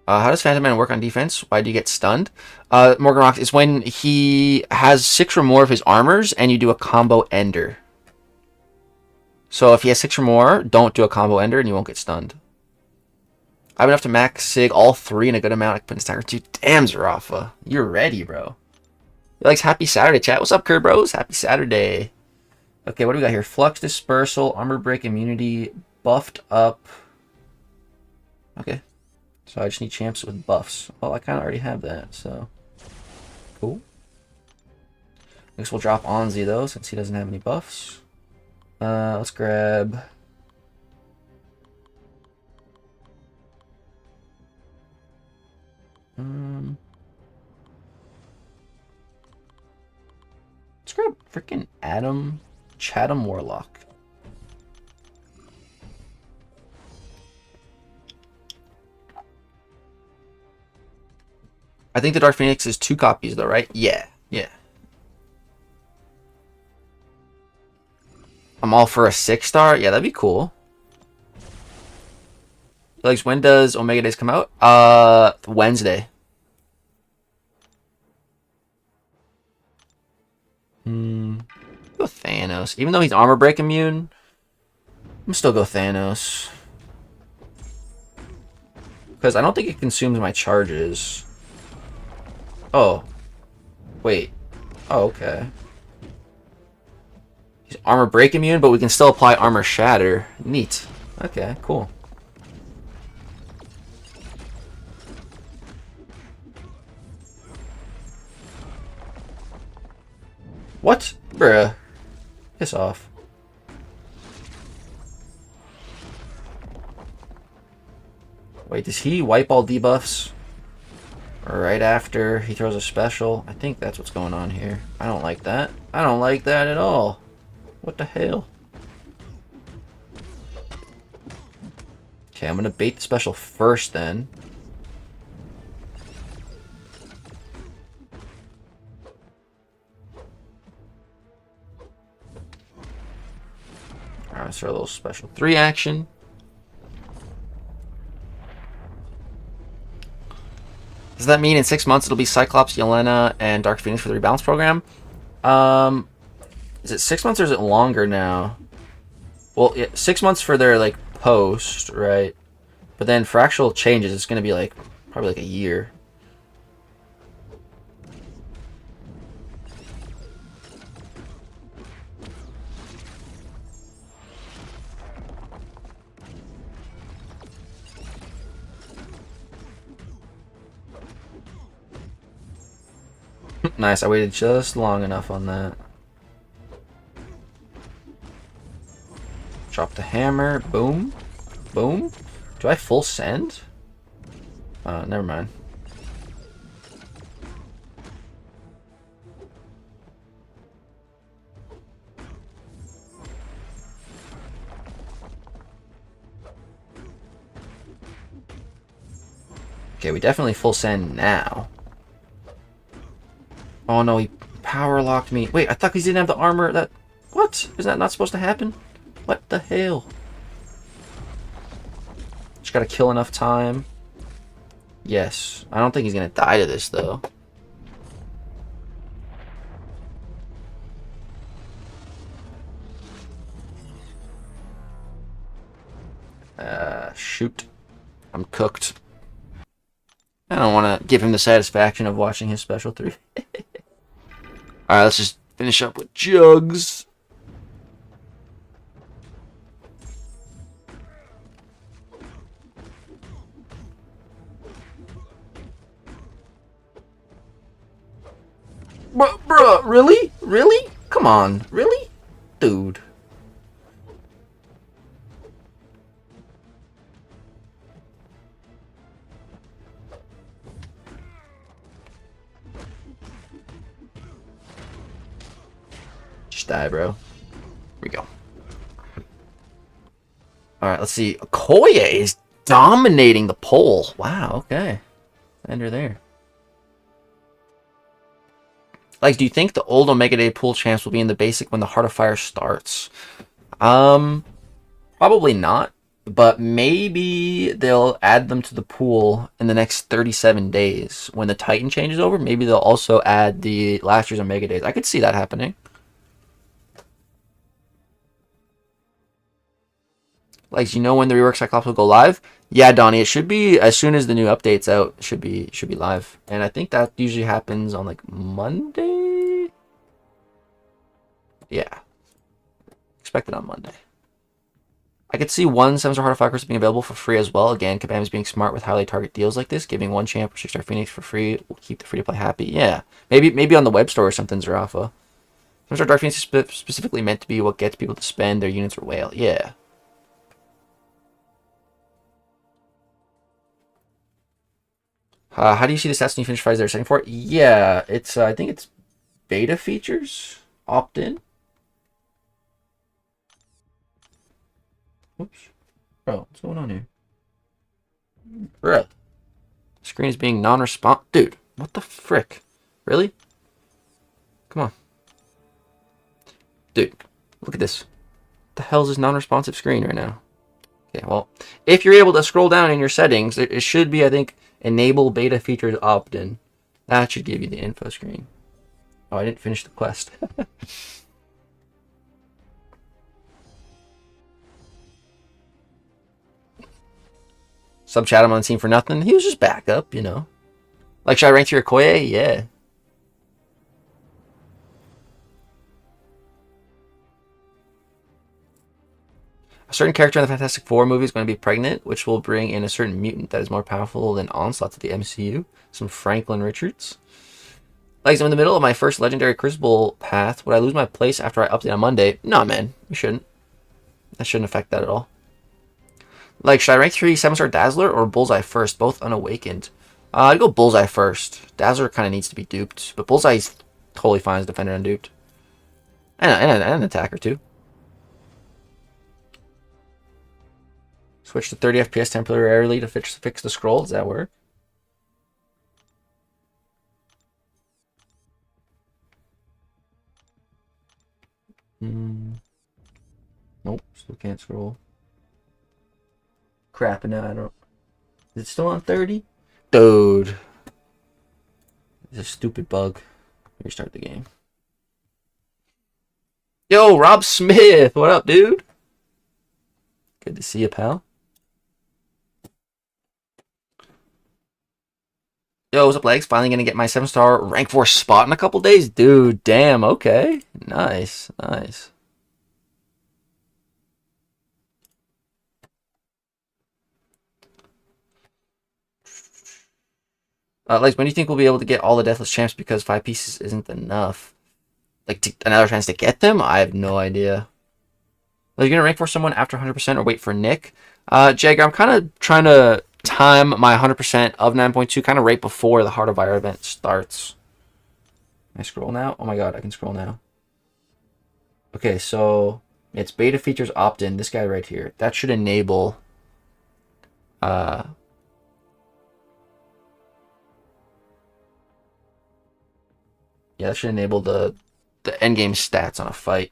How does Phantom Man work on defense? Why do you get stunned? Morgan Rocks, is when he has 6 or more of his armors and you do a combo ender. So if he has 6 or more, don't do a combo ender and you won't get stunned. I have enough to max Sig all 3 in a good amount. I can put in Stagger 2. Damn, Zarafa. You're ready, bro. He likes Happy Saturday, chat. What's up, Kerr Bros? Happy Saturday. Okay, what do we got here? Flux Dispersal, Armor Break Immunity, buffed up. Okay. So I just need champs with buffs. Well, I kind of already have that, so... Cool. I guess we'll drop Onzi, though, since he doesn't have any buffs. Let's grab... Let's grab freaking Adam Chatham Warlock. I think the Dark Phoenix is 2 copies though, right? Yeah, yeah. I'm all for a 6-star. Yeah, that'd be cool. Like, when does Omega Days come out? Wednesday. Go Thanos. Even though he's armor break immune, I'm still go Thanos. Because I don't think it consumes my charges. Oh. Wait. Oh, okay. Armor break immune, but we can still apply armor shatter. Neat. Okay, cool. What? Bruh. Piss off. Wait, does he wipe all debuffs right after he throws a special? I think that's what's going on here. I don't like that. I don't like that at all. What the hell? Okay, I'm gonna bait the special first then. Alright, let's throw a little special 3 action. Does that mean in 6 months it'll be Cyclops, Yelena, and Dark Phoenix for the rebalance program? Is it 6 months or is it longer now? Well, 6 months for their like post, right? But then for actual changes, it's gonna be like probably like a year. Nice, I waited just long enough on that. Drop the hammer. Boom. Boom. Do I full send? Never mind. Okay, we definitely full send now. Oh no, he power locked me. Wait, I thought he didn't have the armor that... What? Is that not supposed to happen? What the hell? Just gotta kill enough time. Yes. I don't think he's gonna die to this, though. Shoot. I'm cooked. I don't want to give him the satisfaction of watching his special 3. Alright, let's just finish up with Jugs. Bruh, really? Really? Come on, really? Dude. Just die, bro. Here we go. Alright, let's see. Okoye is dominating the poll. Wow, okay. Ender there. Like, do you think the old Omega Day pool champs will be in the basic when the Heart of Fire starts? Probably not. But maybe they'll add them to the pool in the next 37 days. When the Titan changes over, maybe they'll also add the last year's Omega Days. I could see that happening. Like, you know when the rework Cyclops will go live? Yeah, Donnie, it should be as soon as the new update's out. It should be live, and I think that usually happens on like Monday. Yeah, expect it on Monday. I could see one 7-star Heart of Fire being available for free as well. Again, Kabam is being smart with highly target deals like this, giving one champ or 6-star Phoenix for free will keep the free to play happy. Yeah, maybe on the web store or something, Zarafa. 7-star Dark Phoenix is specifically meant to be what gets people to spend their units or whale. Yeah. How do you see the stats when you finish fights they're setting for? Yeah, it's I think it's beta features. Opt in. Oops. Bro, what's going on here? Bruh. Screen is being non-responsive. Dude, what the frick? Really? Come on. Dude, look at this. What the hell is this non-responsive screen right now? Okay, well, if you're able to scroll down in your settings, it should be, I think, enable beta features opt-in. That should give you the info screen. Oh, I didn't finish the quest. Sub chat him on the team for nothing. He was just backup, you know. Like, should I rank to your Okoye? Yeah. A certain character in the Fantastic Four movie is going to be pregnant, which will bring in a certain mutant that is more powerful than Onslaught to the MCU. Some Franklin Richards. Like, I'm in the middle of my first Legendary Crucible path. Would I lose my place after I update on Monday? No, man. You shouldn't. That shouldn't affect that at all. Like, should I rank 3 7-star Dazzler or Bullseye first? Both unawakened. I'd go Bullseye first. Dazzler kind of needs to be duped, but Bullseye's totally fine as defender and duped. And an attacker, too. Switch to 30 FPS temporarily to fix the scroll. Does that work? Nope, still can't scroll. Crap, and now I don't... Is it still on 30? Dude. It's a stupid bug. Restart the game. Yo, Rob Smith! What up, dude? Good to see you, pal. Yo, what's up, Legs? Finally gonna get my 7-star rank 4 spot in a couple days? Dude, damn, okay. Nice, nice. Legs, when do you think we'll be able to get all the Deathless Champs because 5 pieces isn't enough? Like, another chance to get them? I have no idea. Are you gonna rank for someone after 100% or wait for Nick? Jagger, I'm kind of trying to time my 100% of 9.2 kind of right before the Heart of Fire event starts. Can I scroll now? Oh my god, I can scroll now. Okay, so it's beta features opt-in. This guy right here. That should enable... yeah, that should enable the endgame stats on a fight.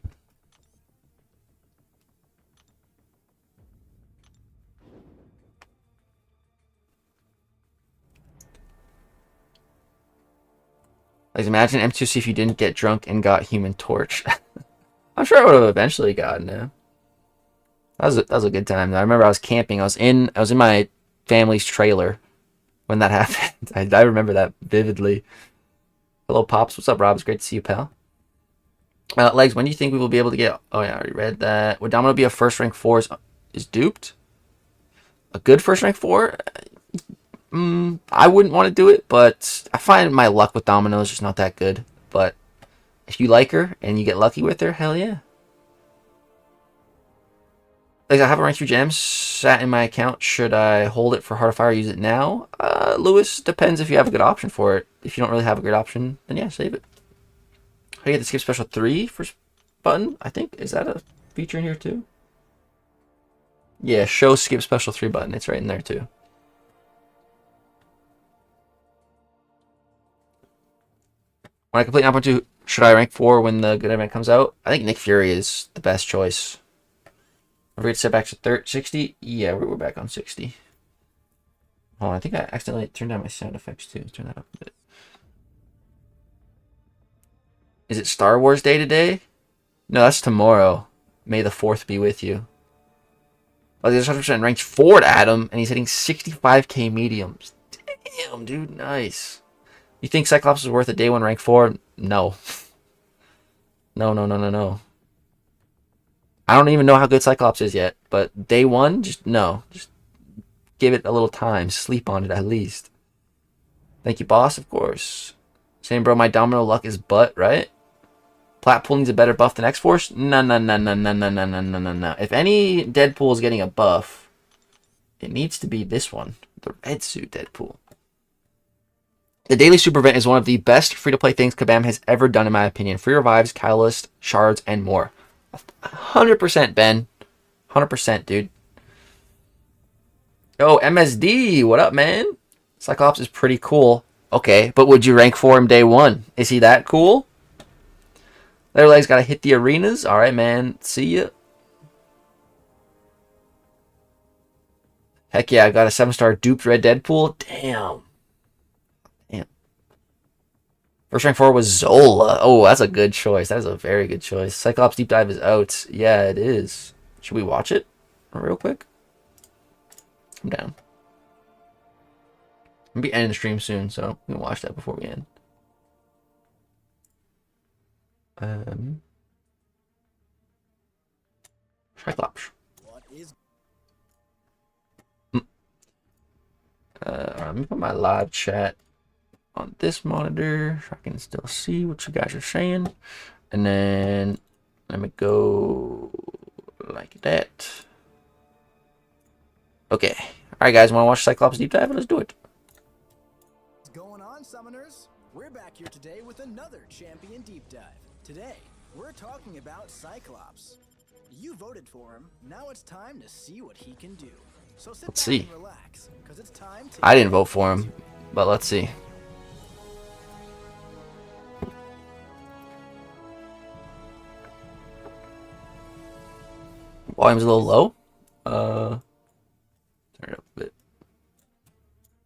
Like, imagine M2C if you didn't get drunk and got Human Torch. I'm sure I would have eventually gotten it. That was a good time. I remember I was camping. I was in my family's trailer when that happened. I remember that vividly. Hello, Pops. What's up, Rob? It's great to see you, pal. Legs, when do you think we will be able to get... Oh, yeah, I already read that. Would Domino be a first rank 4 is duped? A good first rank 4? I wouldn't want to do it, but I find my luck with Domino is just not that good. But if you like her and you get lucky with her, hell yeah. Like, I have a rank 3 gems sat in my account. Should I hold it for Heart of Fire or use it now? Lewis, depends if you have a good option for it. If you don't really have a great option, then yeah, save it. How do you get the skip special 3 first button? I think, is that a feature in here too? Yeah, show skip special 3 button. It's right in there too. When I complete 9.2, should I rank 4 when the good event comes out? I think Nick Fury is the best choice. Are we get set back to 60? Yeah, we're back on 60. Oh, I think I accidentally turned down my sound effects too. Let's turn that up a bit. Is it Star Wars Day today? No, that's tomorrow. May the 4th be with you. Oh, there's 100% ranked 4 to Adam, and he's hitting 65k mediums. Damn, dude, nice. You think Cyclops is worth a day 1 rank 4? No. No. I don't even know how good Cyclops is yet, but day 1, just no. Just give it a little time. Sleep on it at least. Thank you, boss, of course. Saying, bro, my Domino luck is butt, right? Platpool needs a better buff than X-Force? No. If any Deadpool is getting a buff, it needs to be this one. The red suit Deadpool. The Daily Super Event is one of the best free-to-play things Kabam has ever done, in my opinion. Free revives, catalyst, shards, and more. 100%, Ben. 100%, dude. Yo, MSD, what up, man? Cyclops is pretty cool. Okay, but would you rank for him day 1? Is he that cool? Their legs gotta hit the arenas. Alright, man. See ya. Heck yeah, I got a 7-star duped red Deadpool. Damn. First rank 4 was Zola. Oh, that's a good choice. That is a very good choice. Cyclops Deep Dive is out. Yeah, it is. Should we watch it real quick? I'm down. I'm gonna be ending the stream soon, so we can watch that before we end. Cyclops. Let me put my live chat on this monitor so I can still see what you guys are saying. And then let me go like that. Okay. Alright guys, wanna watch Cyclops deep dive? Let's do it. What's going on, summoners? We're back here today with another champion deep dive. Today, we're talking about Cyclops. You voted for him, now it's time to see what he can do. So sit back and relax, because it's time to... I didn't vote for him, but let's see. Volume's a little low. Turn it up a bit.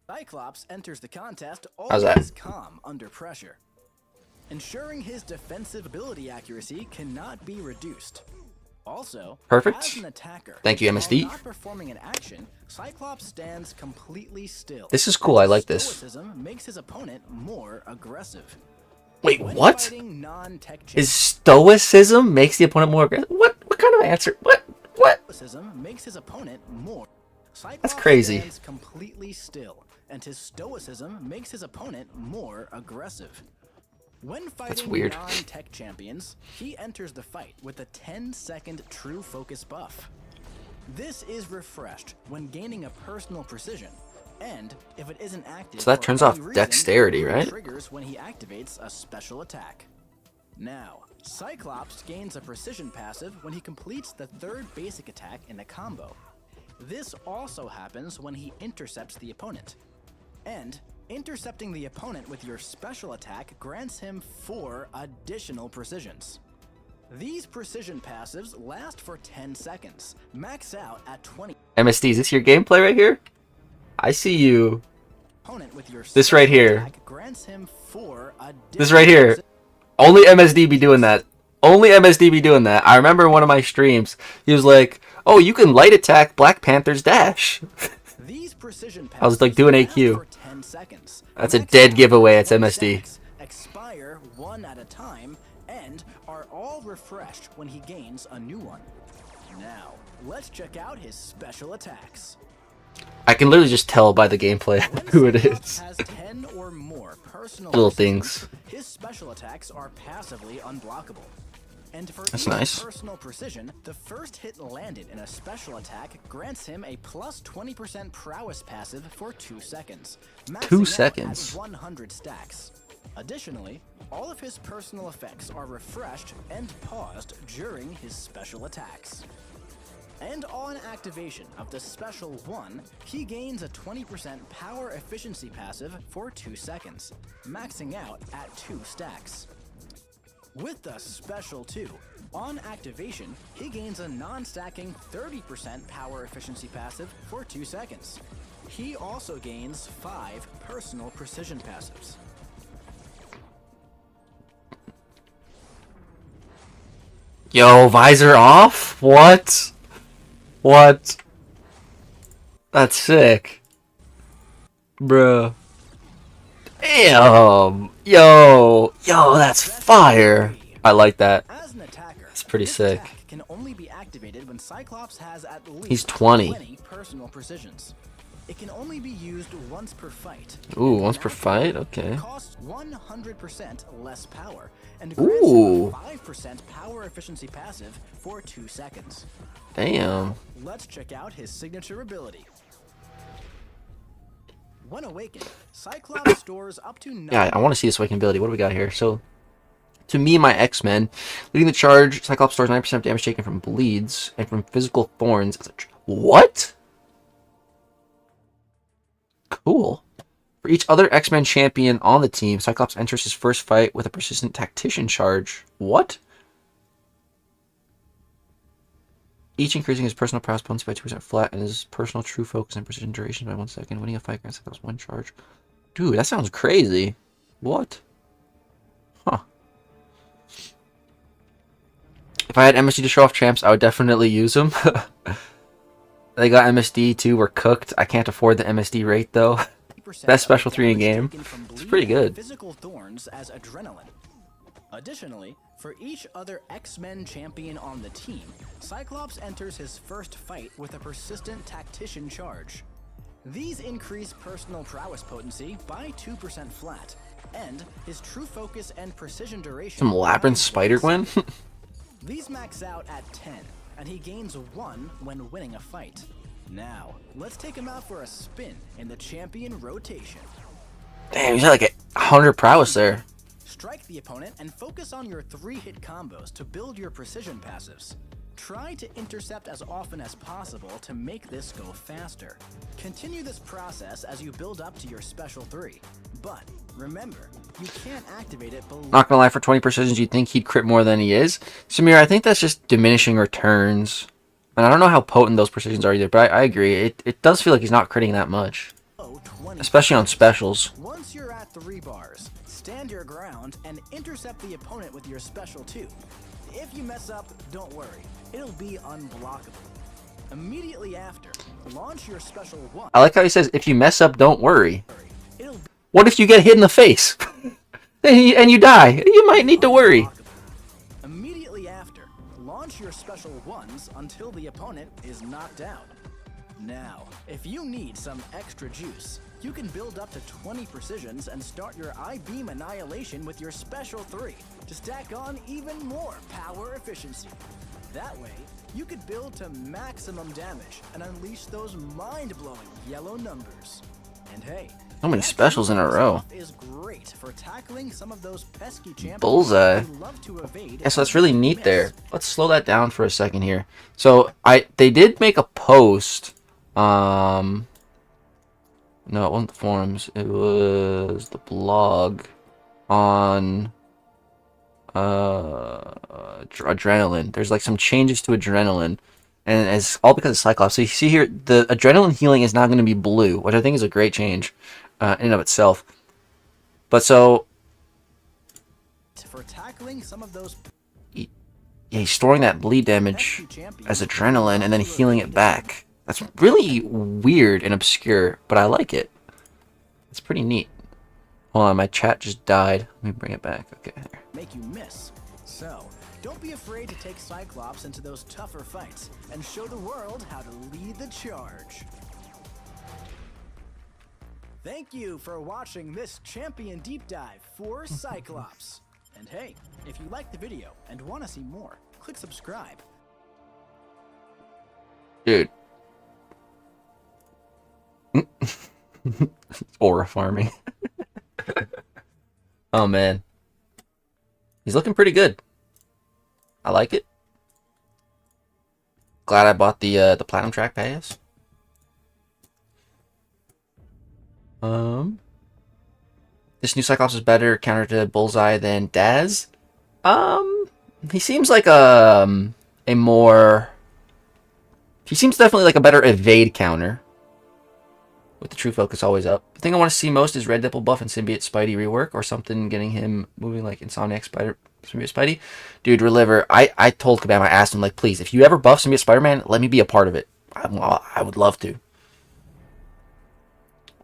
Cyclops enters the contest always calm under pressure, ensuring his defensive ability accuracy cannot be reduced. Also, perfect. As an attacker, thank you, MSD. Not performing an action, Cyclops stands completely still. This is cool. I like this. Stoicism makes his opponent more aggressive. Wait, what? Is stoicism makes the opponent more aggressive? What kind of answer? What? Stoicism makes his opponent more. Cyclops That's crazy. Stands completely still, and his stoicism makes his opponent more aggressive. When fighting non-tech champions, he enters the fight with a 10-second true focus buff. This is refreshed when gaining a personal precision, and if it isn't active, so that turns off dexterity, right? Triggers when he activates a special attack. Now, Cyclops gains a precision passive when he completes the third basic attack in a combo. This also happens when he intercepts the opponent. And intercepting the opponent with your special attack grants him 4 additional precisions. These precision passives last for 10 seconds, max out at 20. MSD, is this your gameplay right here? I see you. This right here. Grants him 4 this right here. Only MSD be doing that. Only MSD be doing that. I remember in one of my streams, he was like, oh, you can light attack Black Panther's dash. I was like doing AQ. That's a dead giveaway. It's MSD. Expire 1 at a time and are all refreshed when he gains a new one. Now, let's check out his special attacks. I can literally just tell by the gameplay who it is. Has 10 or more personal little things. His special attacks are passively unblockable. And for That's nice. Personal precision, the first hit landed in a special attack grants him a plus 20% prowess passive for 2 seconds. 2 seconds. At 100 stacks. Additionally, all of his personal effects are refreshed and paused during his special attacks. And on activation of the special 1, he gains a 20% power efficiency passive for 2 seconds, maxing out at 2 stacks. With the special 2, on activation, he gains a non-stacking 30% power efficiency passive for 2 seconds. He also gains 5 personal precision passives. Yo, visor off? What? What? That's sick. Bruh. Damn. Yo, that's fire. I like that. As an attacker, it's pretty sick. Can only be activated when Cyclops has at least He's 20 personal precisions. It can only be used once per fight. Ooh, once per fight? Okay. It costs 100% less power and grants a 5% power efficiency passive for 2 seconds. Damn. Let's check out his signature ability. When awakened, Cyclops stores up to 9. Yeah, I want to see this awakened ability. What do we got here? So, to me, my X-Men, leading the charge, Cyclops stores 9% damage taken from bleeds and from physical thorns. What? Cool. For each other X-Men champion on the team, Cyclops enters his first fight with a persistent tactician charge. What? Each increasing his personal prowess potency by 2% flat and his personal true focus and precision duration by 1 second. Winning a fight grants Cyclops 1 charge. Dude, that sounds crazy. What? Huh. If I had MSD to show off champs, I would definitely use them. They got MSD too. We're cooked. I can't afford the MSD rate though. Best special 3 in game. It's pretty good. Physical thorns as adrenaline. Additionally, for each other X-Men champion on the team, Cyclops enters his first fight with a persistent tactician charge. These increase personal prowess potency by 2% flat, and his true focus and precision duration. Some Labyrinth by Spider 1%. Gwen? These max out at 10, and he gains 1 when winning a fight. Now, let's take him out for a spin in the champion rotation. Damn, he's got like 100 prowess there. Strike the opponent and focus on your 3-hit combos to build your precision passives. Try to intercept as often as possible to make this go faster. Continue this process as you build up to your special 3. But remember, you can't activate it below. Not gonna lie, for 20 precisions, you'd think he'd crit more than he is. Samir, I think that's just diminishing returns. And I don't know how potent those precisions are either, but I agree. It does feel like he's not critting that much. Especially on specials. Once you're at 3 bars, stand your ground and intercept the opponent with your special 2. If you mess up, don't worry. It'll be unblockable. Immediately after, launch your special 1. I like how he says, if you mess up, don't worry. What if you get hit in the face? and you die? You might need to worry. Immediately after, launch your special 1s until the opponent is knocked out. Now, if you need some extra juice, you can build up to 20 precisions and start your I-Beam Annihilation with your special 3 to stack on even more power efficiency. That way, you could build to maximum damage and unleash those mind-blowing yellow numbers. And hey, so many specials in a row. Is great for tackling some of those pesky champions. Bullseye. Yeah, so that's really neat there. Let's slow that down for a second here. So they did make a post. No, it wasn't the forums. It was the blog on adrenaline. There's like some changes to adrenaline, and it's all because of Cyclops. So you see here, the adrenaline healing is now going to be blue, which I think is a great change in and of itself. But so, for tackling some of those, yeah, he's storing that bleed damage as adrenaline and then healing it back. That's really weird and obscure, but I like it. It's pretty neat. Hold on, my chat just died. Let me bring it back. Okay, there. Make you miss. So, don't be afraid to take Cyclops into those tougher fights and show the world how to lead the charge. Thank you for watching this champion deep dive for Cyclops. And hey, if you liked the video and want to see more, click subscribe. Dude. Aura farming. Oh man, he's looking pretty good. I like it. Glad I bought the platinum track pass. This new Cyclops is better counter to Bullseye than Daz. He seems like a more. He seems definitely like a better evade counter. With the true focus always up. The thing I want to see most is Red Nipple buff and Symbiote Spidey rework, or something getting him moving like Insomniac Symbiote Spidey. Dude, Reliver, I told Kabam, I asked him, like, please, if you ever buff Symbiote Spider-Man, let me be a part of it. I would love to.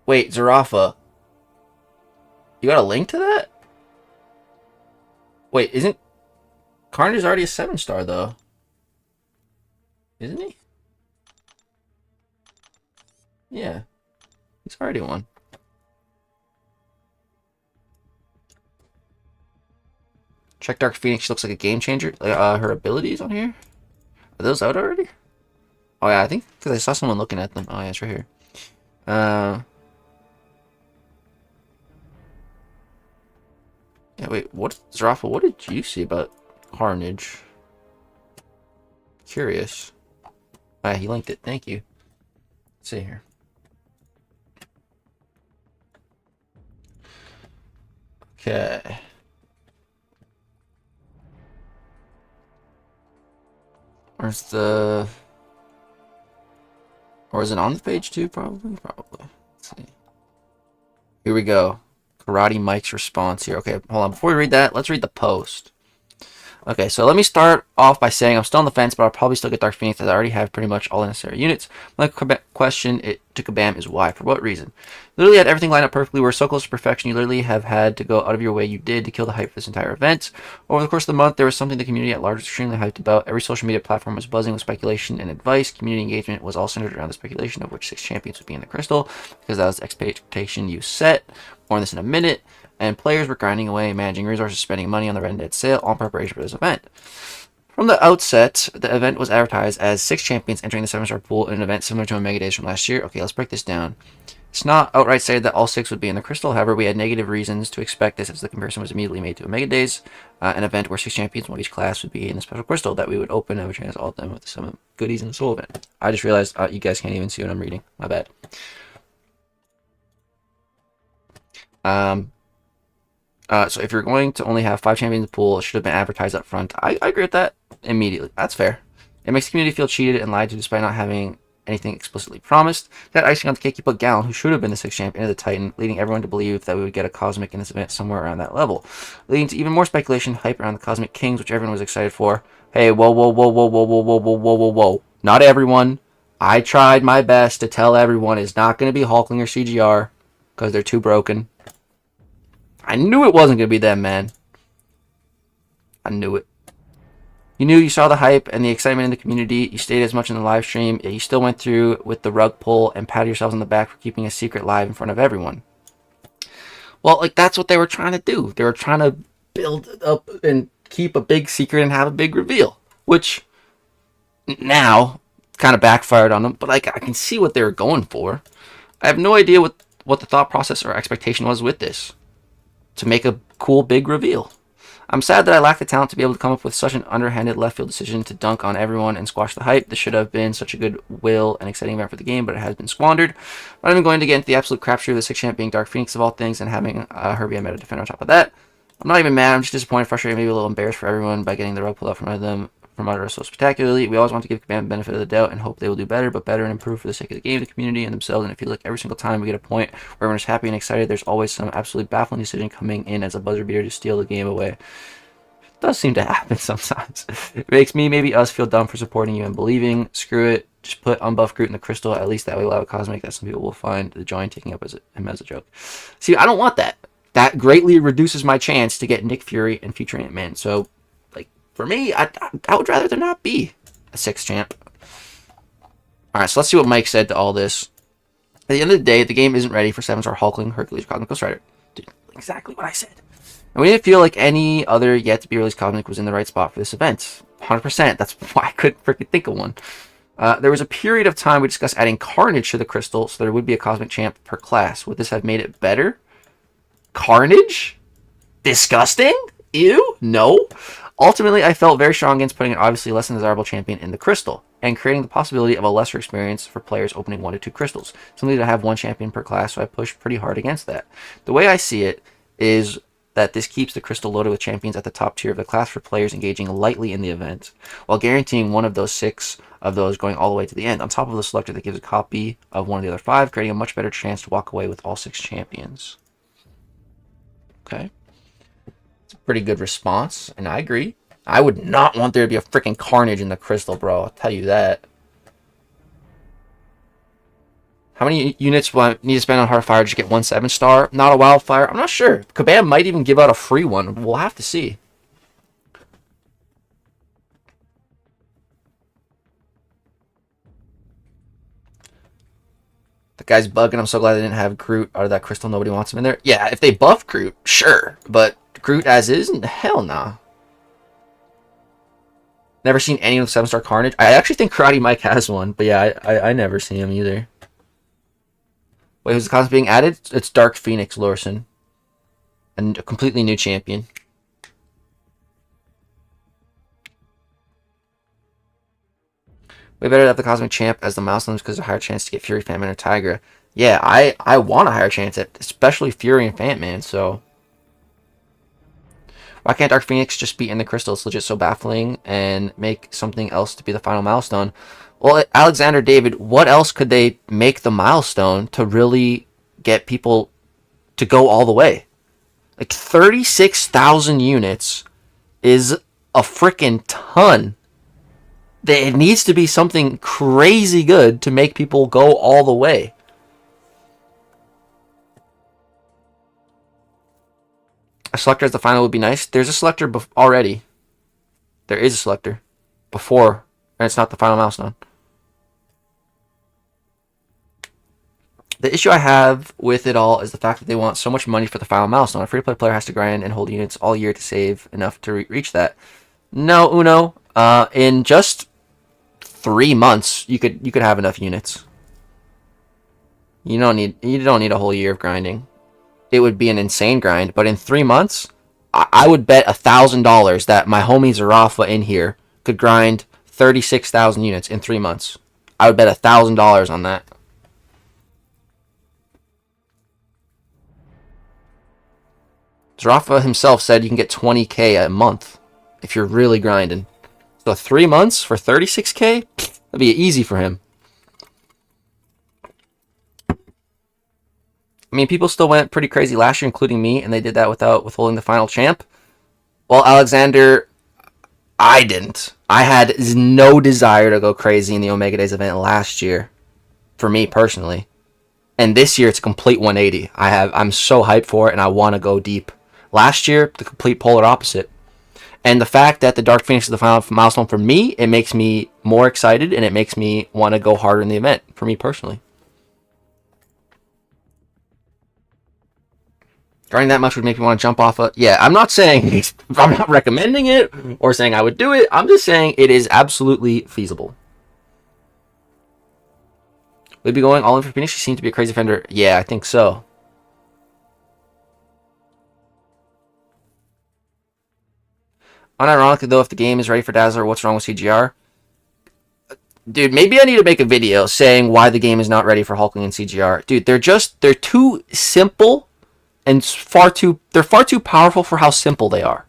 Wait, Zarafa. You got a link to that? Wait, isn't Carnage already a 7-star, though? Isn't he? Yeah. He's already one. Check Dark Phoenix. She looks like a game changer. Her abilities on here? Are those out already? Oh yeah, I think because I saw someone looking at them. Oh yeah, it's right here. Yeah, wait. What, Zarafa? What did you see about Carnage? Curious. Oh yeah, he linked it. Thank you. Let's see here. Okay. Where's the... Or is it on the page too? Probably. Let's see. Here we go. Karate Mike's response here. Okay, hold on. Before we read that, let's read the post. Okay, so let me start off by saying I'm still on the fence, but I'll probably still get Dark Phoenix as I already have pretty much all the necessary units. My question to Kabam is why? For what reason? Literally had everything lined up perfectly. We're so close to perfection. You literally have had to go out of your way. You did to kill the hype for this entire event. Over the course of the month, there was something the community at large was extremely hyped about. Every social media platform was buzzing with speculation and advice. Community engagement was all centered around the speculation of which 6 champions would be in the crystal, because that was the expectation you set. More on this in a minute. And players were grinding away, managing resources, spending money on the Red Dead sale, all in preparation for this event. From the outset, the event was advertised as 6 champions entering the 7-star pool in an event similar to Omega Days from last year. Okay, let's break this down. It's not outright stated that all 6 would be in the crystal. However, we had negative reasons to expect this as the comparison was immediately made to Omega Days, an event where 6 champions, one of each class, would be in the special crystal that we would open and would chance all of them with some goodies in the soul event. I just realized you guys can't even see what I'm reading. My bad. So if you're going to only have 5 champions in the pool, it should have been advertised up front. I agree with that immediately. That's fair. It makes the community feel cheated and lied to despite not having anything explicitly promised. That icing on the cake, you put Gallon, who should have been the 6th champion, into the Titan, leading everyone to believe that we would get a Cosmic in this event somewhere around that level. Leading to even more speculation, hype around the Cosmic Kings, which everyone was excited for. Hey, whoa, whoa, whoa, whoa, whoa, whoa, whoa, whoa, whoa, whoa, whoa. Not everyone. I tried my best to tell everyone it's not going to be Hulkling or CGR, because they're too broken. I knew it wasn't going to be them, man. I knew it. You knew, you saw the hype and the excitement in the community. You stayed as much in the live stream. Yet you still went through with the rug pull and patted yourselves on the back for keeping a secret live in front of everyone. Well, like, that's what they were trying to do. They were trying to build up and keep a big secret and have a big reveal. Which, now, kind of backfired on them. But like, I can see what they were going for. I have no idea what the thought process or expectation was with this. To make a cool big reveal. I'm sad that I lack the talent to be able to come up with such an underhanded left field decision to dunk on everyone and squash the hype. This should have been such a good will and exciting event for the game, but it has been squandered. I'm not even going to get into the absolute crapshoot of the 6th champ being Dark Phoenix of all things and having her be a meta defender on top of that. I'm not even mad, I'm just disappointed, frustrated, maybe a little embarrassed for everyone by getting the rug pulled out from under us so spectacularly. We always want to give Command the benefit of the doubt and hope they will do better, but better and improve for the sake of the game, the community, and themselves. And it feels like every single time we get a point where everyone's happy and excited, there's always some absolutely baffling decision coming in as a buzzer beater to steal the game away. It does seem to happen sometimes. It makes me, maybe us, feel dumb for supporting you and believing. Screw it. Just put unbuffed Groot in the crystal. At least that way we'll have a Cosmic that some people will find the joy in taking up him as a joke. See, I don't want that. That greatly reduces my chance to get Nick Fury and future Ant-Man. So, for me, I would rather there not be a 6th champ. Alright, so let's see what Mike said to all this. At the end of the day, the game isn't ready for 7-star Hulkling, Hercules, Cosmic Ghost Rider. Dude, exactly what I said. And we didn't feel like any other yet-to-be-released Cosmic was in the right spot for this event. 100%. That's why I couldn't freaking think of one. There was a period of time we discussed adding Carnage to the Crystal, so there would be a Cosmic champ per class. Would this have made it better? Carnage? Disgusting? Ew? No. Ultimately, I felt very strong against putting an obviously less than desirable champion in the crystal and creating the possibility of a lesser experience for players opening 1 to 2 crystals. Simply to have 1 champion per class, so I pushed pretty hard against that. The way I see it is that this keeps the crystal loaded with champions at the top tier of the class for players engaging lightly in the event, while guaranteeing one of those 6 of those going all the way to the end, on top of the selector that gives a copy of one of the other 5, creating a much better chance to walk away with all 6 champions. Okay. Pretty good response, and I agree. I would not want there to be a freaking Carnage in the crystal, bro. I'll tell you that. How many units will I need to spend on Heartfire to get 1 7-star? Not a Wildfire? I'm not sure. Kabam might even give out a free one. We'll have to see. The guy's bugging. I'm so glad they didn't have Groot out of that crystal. Nobody wants him in there. Yeah, if they buff Groot, sure. But Groot as is? Hell nah. Never seen any of the 7-star Carnage. I actually think Karate Mike has one. But yeah, I never see him either. Wait, who's the Cosmic being added? It's Dark Phoenix Lorson. And a completely new champion. Way better to have the Cosmic Champ as the milestones because there's a higher chance to get Fury, Fantman, or Tigra. Yeah, I want a higher chance at especially Fury and Fantman, so... Why can't Dark Phoenix just be in the crystal? It's legit so baffling and make something else to be the final milestone. Well, Alexander David, what else could they make the milestone to really get people to go all the way? Like 36,000 units is a freaking ton. It needs to be something crazy good to make people go all the way. A selector as the final would be nice. There's a selector already. There is a selector before, and it's not the final milestone. The issue I have with it all is the fact that they want so much money for the final milestone. A free-to-play player has to grind and hold units all year to save enough to reach that. No, Uno. In just 3 months, you could have enough units. You don't need a whole year of grinding. It would be an insane grind, but in 3 months, I would bet $1,000 that my homie Zarafa in here could grind 36,000 units in 3 months. I would bet $1,000 on that. Zarafa himself said you can get 20k a month if you're really grinding. So 3 months for 36k? That'd be easy for him. I mean, people still went pretty crazy last year, including me, and they did that without withholding the final champ. Well, Alexander, I didn't. I had no desire to go crazy in the Omega Days event last year, for me personally. And this year, it's a complete 180. I'm so hyped for it, and I want to go deep. Last year, the complete polar opposite. And the fact that the Dark Phoenix is the final milestone for me, it makes me more excited, and it makes me want to go harder in the event, for me personally. Grinding that much would make me want to jump off Yeah, I'm not saying... I'm not recommending it, or saying I would do it. I'm just saying it is absolutely feasible. Would it be going all in for Phoenix? She seemed to be a crazy offender. Yeah, I think so. Unironically, though, if the game is ready for Dazzler, what's wrong with CGR? Dude, maybe I need to make a video saying why the game is not ready for Hulkling and CGR. Dude, they're too simple and they're far too powerful for how simple they are.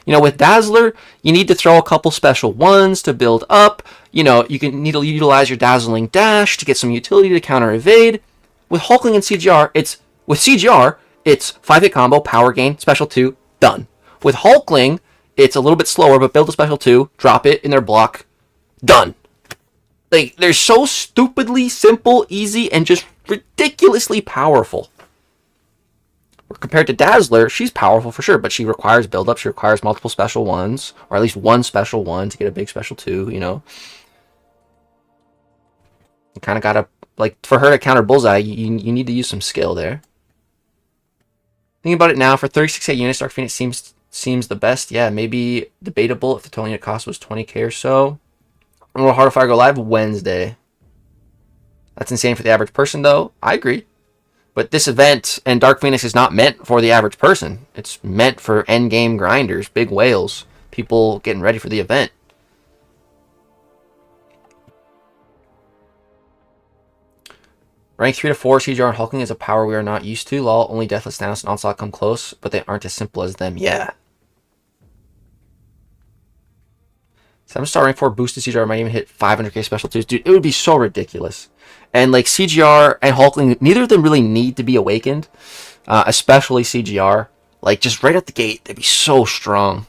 You know, with Dazzler, you need to throw a couple special ones to build up. You know, you need to utilize your Dazzling Dash to get some utility to counter evade. With Hulkling and CGR, it's 5-hit combo, power gain, special 2, done. With Hulkling, it's a little bit slower, but build a special 2, drop it in their block, done. Like, they're so stupidly simple, easy, and just ridiculously powerful. Compared to Dazzler, she's powerful for sure, but she requires build-up, she requires multiple special ones, or at least one special one to get a big special 2, you know. You kind of gotta, like, for her to counter Bullseye, you need to use some skill there. Thinking about it now, for 36k units, Dark Phoenix seems the best. Yeah, maybe debatable if the total unit cost was 20k or so. And will Heart of Fire go live Wednesday? That's insane for the average person, though. I agree. But this event and Dark Phoenix is not meant for the average person. It's meant for endgame grinders, big whales, people getting ready for the event. Rank 3 to 4 CGR and Hulkling is a power we are not used to. Lol, only Deathless Thanos and Onslaught come close, but they aren't as simple as them. Yeah. 7-star rank 4 boosted CGR might even hit 500k special 2s. Dude, it would be so ridiculous. And like CGR and Hulkling, neither of them really need to be awakened. Especially CGR. Like just right at the gate, they'd be so strong.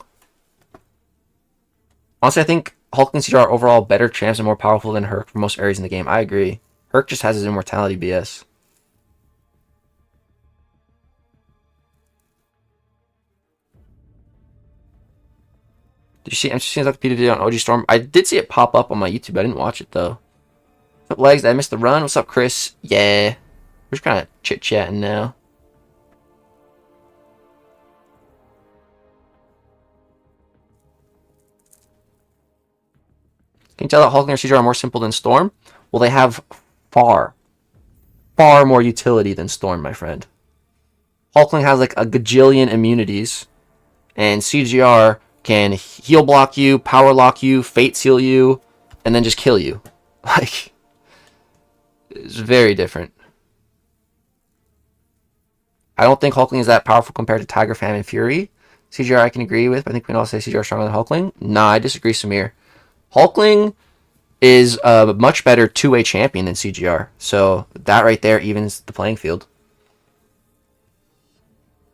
Honestly, I think Hulkling and CGR are overall better champs and more powerful than Herc for most areas in the game. I agree. Herc just has his immortality BS. Did you see MC Encyclopedia video on OG Storm? I did see it pop up on my YouTube. I didn't watch it though. What's up, Legs? Did I miss the run? What's up, Chris? Yeah. We're just kind of chit-chatting now. Can you tell that Hulkling or CGR are more simple than Storm? Well, they have far more utility than Storm, my friend. Hulkling has like a gajillion immunities, and CGR can heal block you, power lock you, fate seal you, and then just kill you. Like, it's very different. I don't think Hulkling is that powerful compared to Tiger, Fan, and Fury. CGR I can agree with, but I think we can all say CGR is stronger than Hulkling. Nah, I disagree, Samir. Hulkling is a much better two-way champion than CGR. So that right there evens the playing field.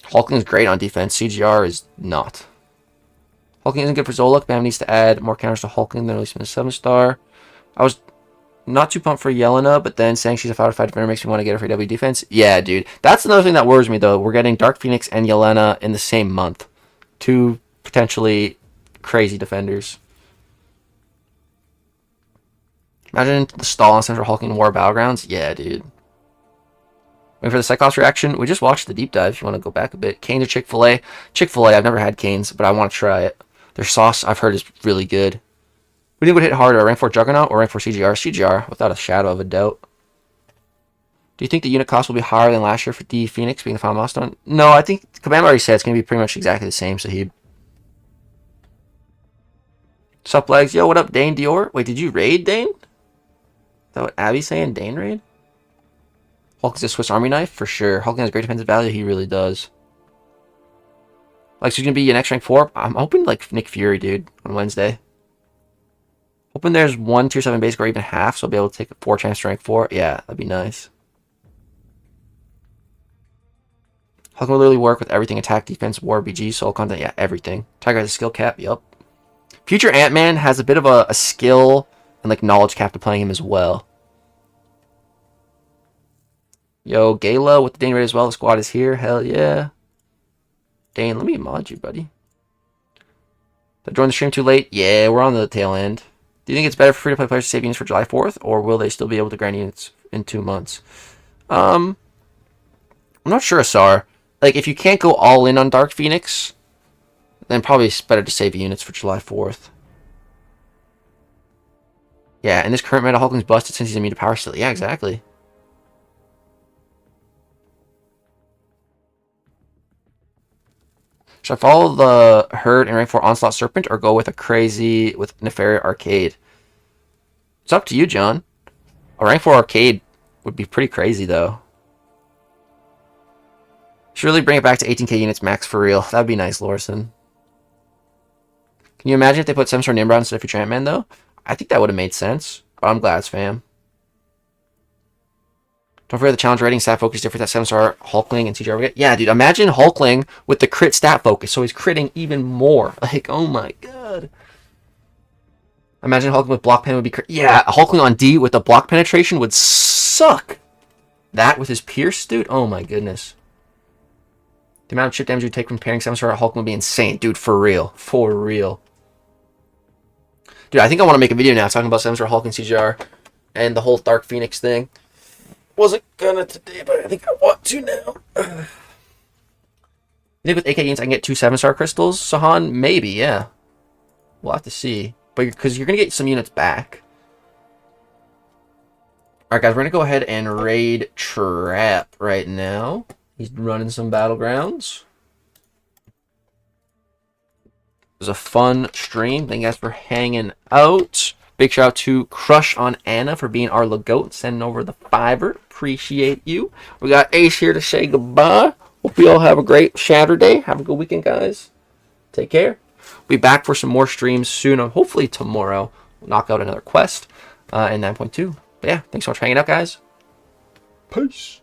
Hulkling is great on defense. CGR is not. Hulking isn't good for Zolok. Bam needs to add more counters to Hulking than release him as a 7-star. I was not too pumped for Yelena, but then saying she's a 5/5 defender makes me want to get her for W defense. Yeah, dude. That's another thing that worries me, though. We're getting Dark Phoenix and Yelena in the same month. Two potentially crazy defenders. Imagine the stall on Central Hulking War Battlegrounds. Yeah, dude. Waiting for the Cyclops reaction. We just watched the deep dive if you want to go back a bit. Canes or Chick-fil-A? Chick-fil-A, I've never had Canes, but I want to try it. Their sauce, I've heard, is really good. Who do you think would hit harder, rank 4 Juggernaut or rank 4 CGR? CGR, without a shadow of a doubt. Do you think the unit cost will be higher than last year for the Phoenix being the final milestone? No, I think Kabam already said it's going to be pretty much exactly the same, so he... Sup, legs? Yo, what up, Dane Dior? Wait, did you raid, Dane? Is that what Abby's saying? Dane raid? Hulk is a Swiss Army knife? For sure. Hulk has great defensive value. He really does. Like, so he's going to be your next rank 4? I'm hoping, like, Nick Fury, dude, on Wednesday. Hoping there's 1 tier 7 basic or even half, so I'll be able to take a 4 chance to rank 4. Yeah, that'd be nice. Hulk will literally work with everything. Attack, defense, war, BG, soul content. Yeah, everything. Tiger has a skill cap. Yup. Future Ant-Man has a bit of a skill and, like, knowledge cap to playing him as well. Yo, Gala with the Dane raid as well. The squad is here. Hell yeah. Dane, let me mod you, buddy. Did I join the stream too late? Yeah, we're on the tail end. Do you think it's better for free-to-play players to save units for July 4th, or will they still be able to grind units in 2 months? I'm not sure, Asar. Like, if you can't go all in on Dark Phoenix, then probably it's better to save units for July 4th. Yeah, in this current meta, Hulkling's busted since he's immune to power steal. Yeah, exactly. Should I follow the herd and rank 4 Onslaught Serpent or go with a crazy with Nefaria Arcade? It's up to you, John. A rank 4 Arcade would be pretty crazy, though. Should really bring it back to 18k units max for real. That would be nice, Lorson. Can you imagine if they put 7-star Nimrod instead of Future Ant-Man, though? I think that would have made sense. But I'm glad, fam. Don't forget the challenge rating stat focus different that 7-star Hulkling and CGR. Yeah, dude, imagine Hulkling with the crit stat focus, so he's critting even more. Like, oh my god. Imagine Hulkling with block pen would be yeah, Hulkling on D with the block penetration would suck. That with his pierce, dude, oh my goodness. The amount of chip damage you take from pairing 7-star Hulkling would be insane, dude, for real. For real. Dude, I think I want to make a video now talking about 7-star Hulk and CGR and the whole Dark Phoenix thing. Wasn't gonna today, but I think I want to now. You think with AK units I can get 2 7-star crystals, Sahan? Maybe, yeah. We'll have to see. But because you're gonna get some units back. Alright guys, we're gonna go ahead and raid Trap right now. He's running some battlegrounds. It was a fun stream. Thank you guys for hanging out. Big shout out to Crush on Anna for being our Lagoat, sending over the $5. Appreciate you. We got Ace here to say goodbye. Hope you all have a great Saturday. Have a good weekend, guys. Take care. We'll be back for some more streams soon. Hopefully tomorrow we'll knock out another quest in 9.2. But yeah, thanks so much for hanging out, guys. Peace.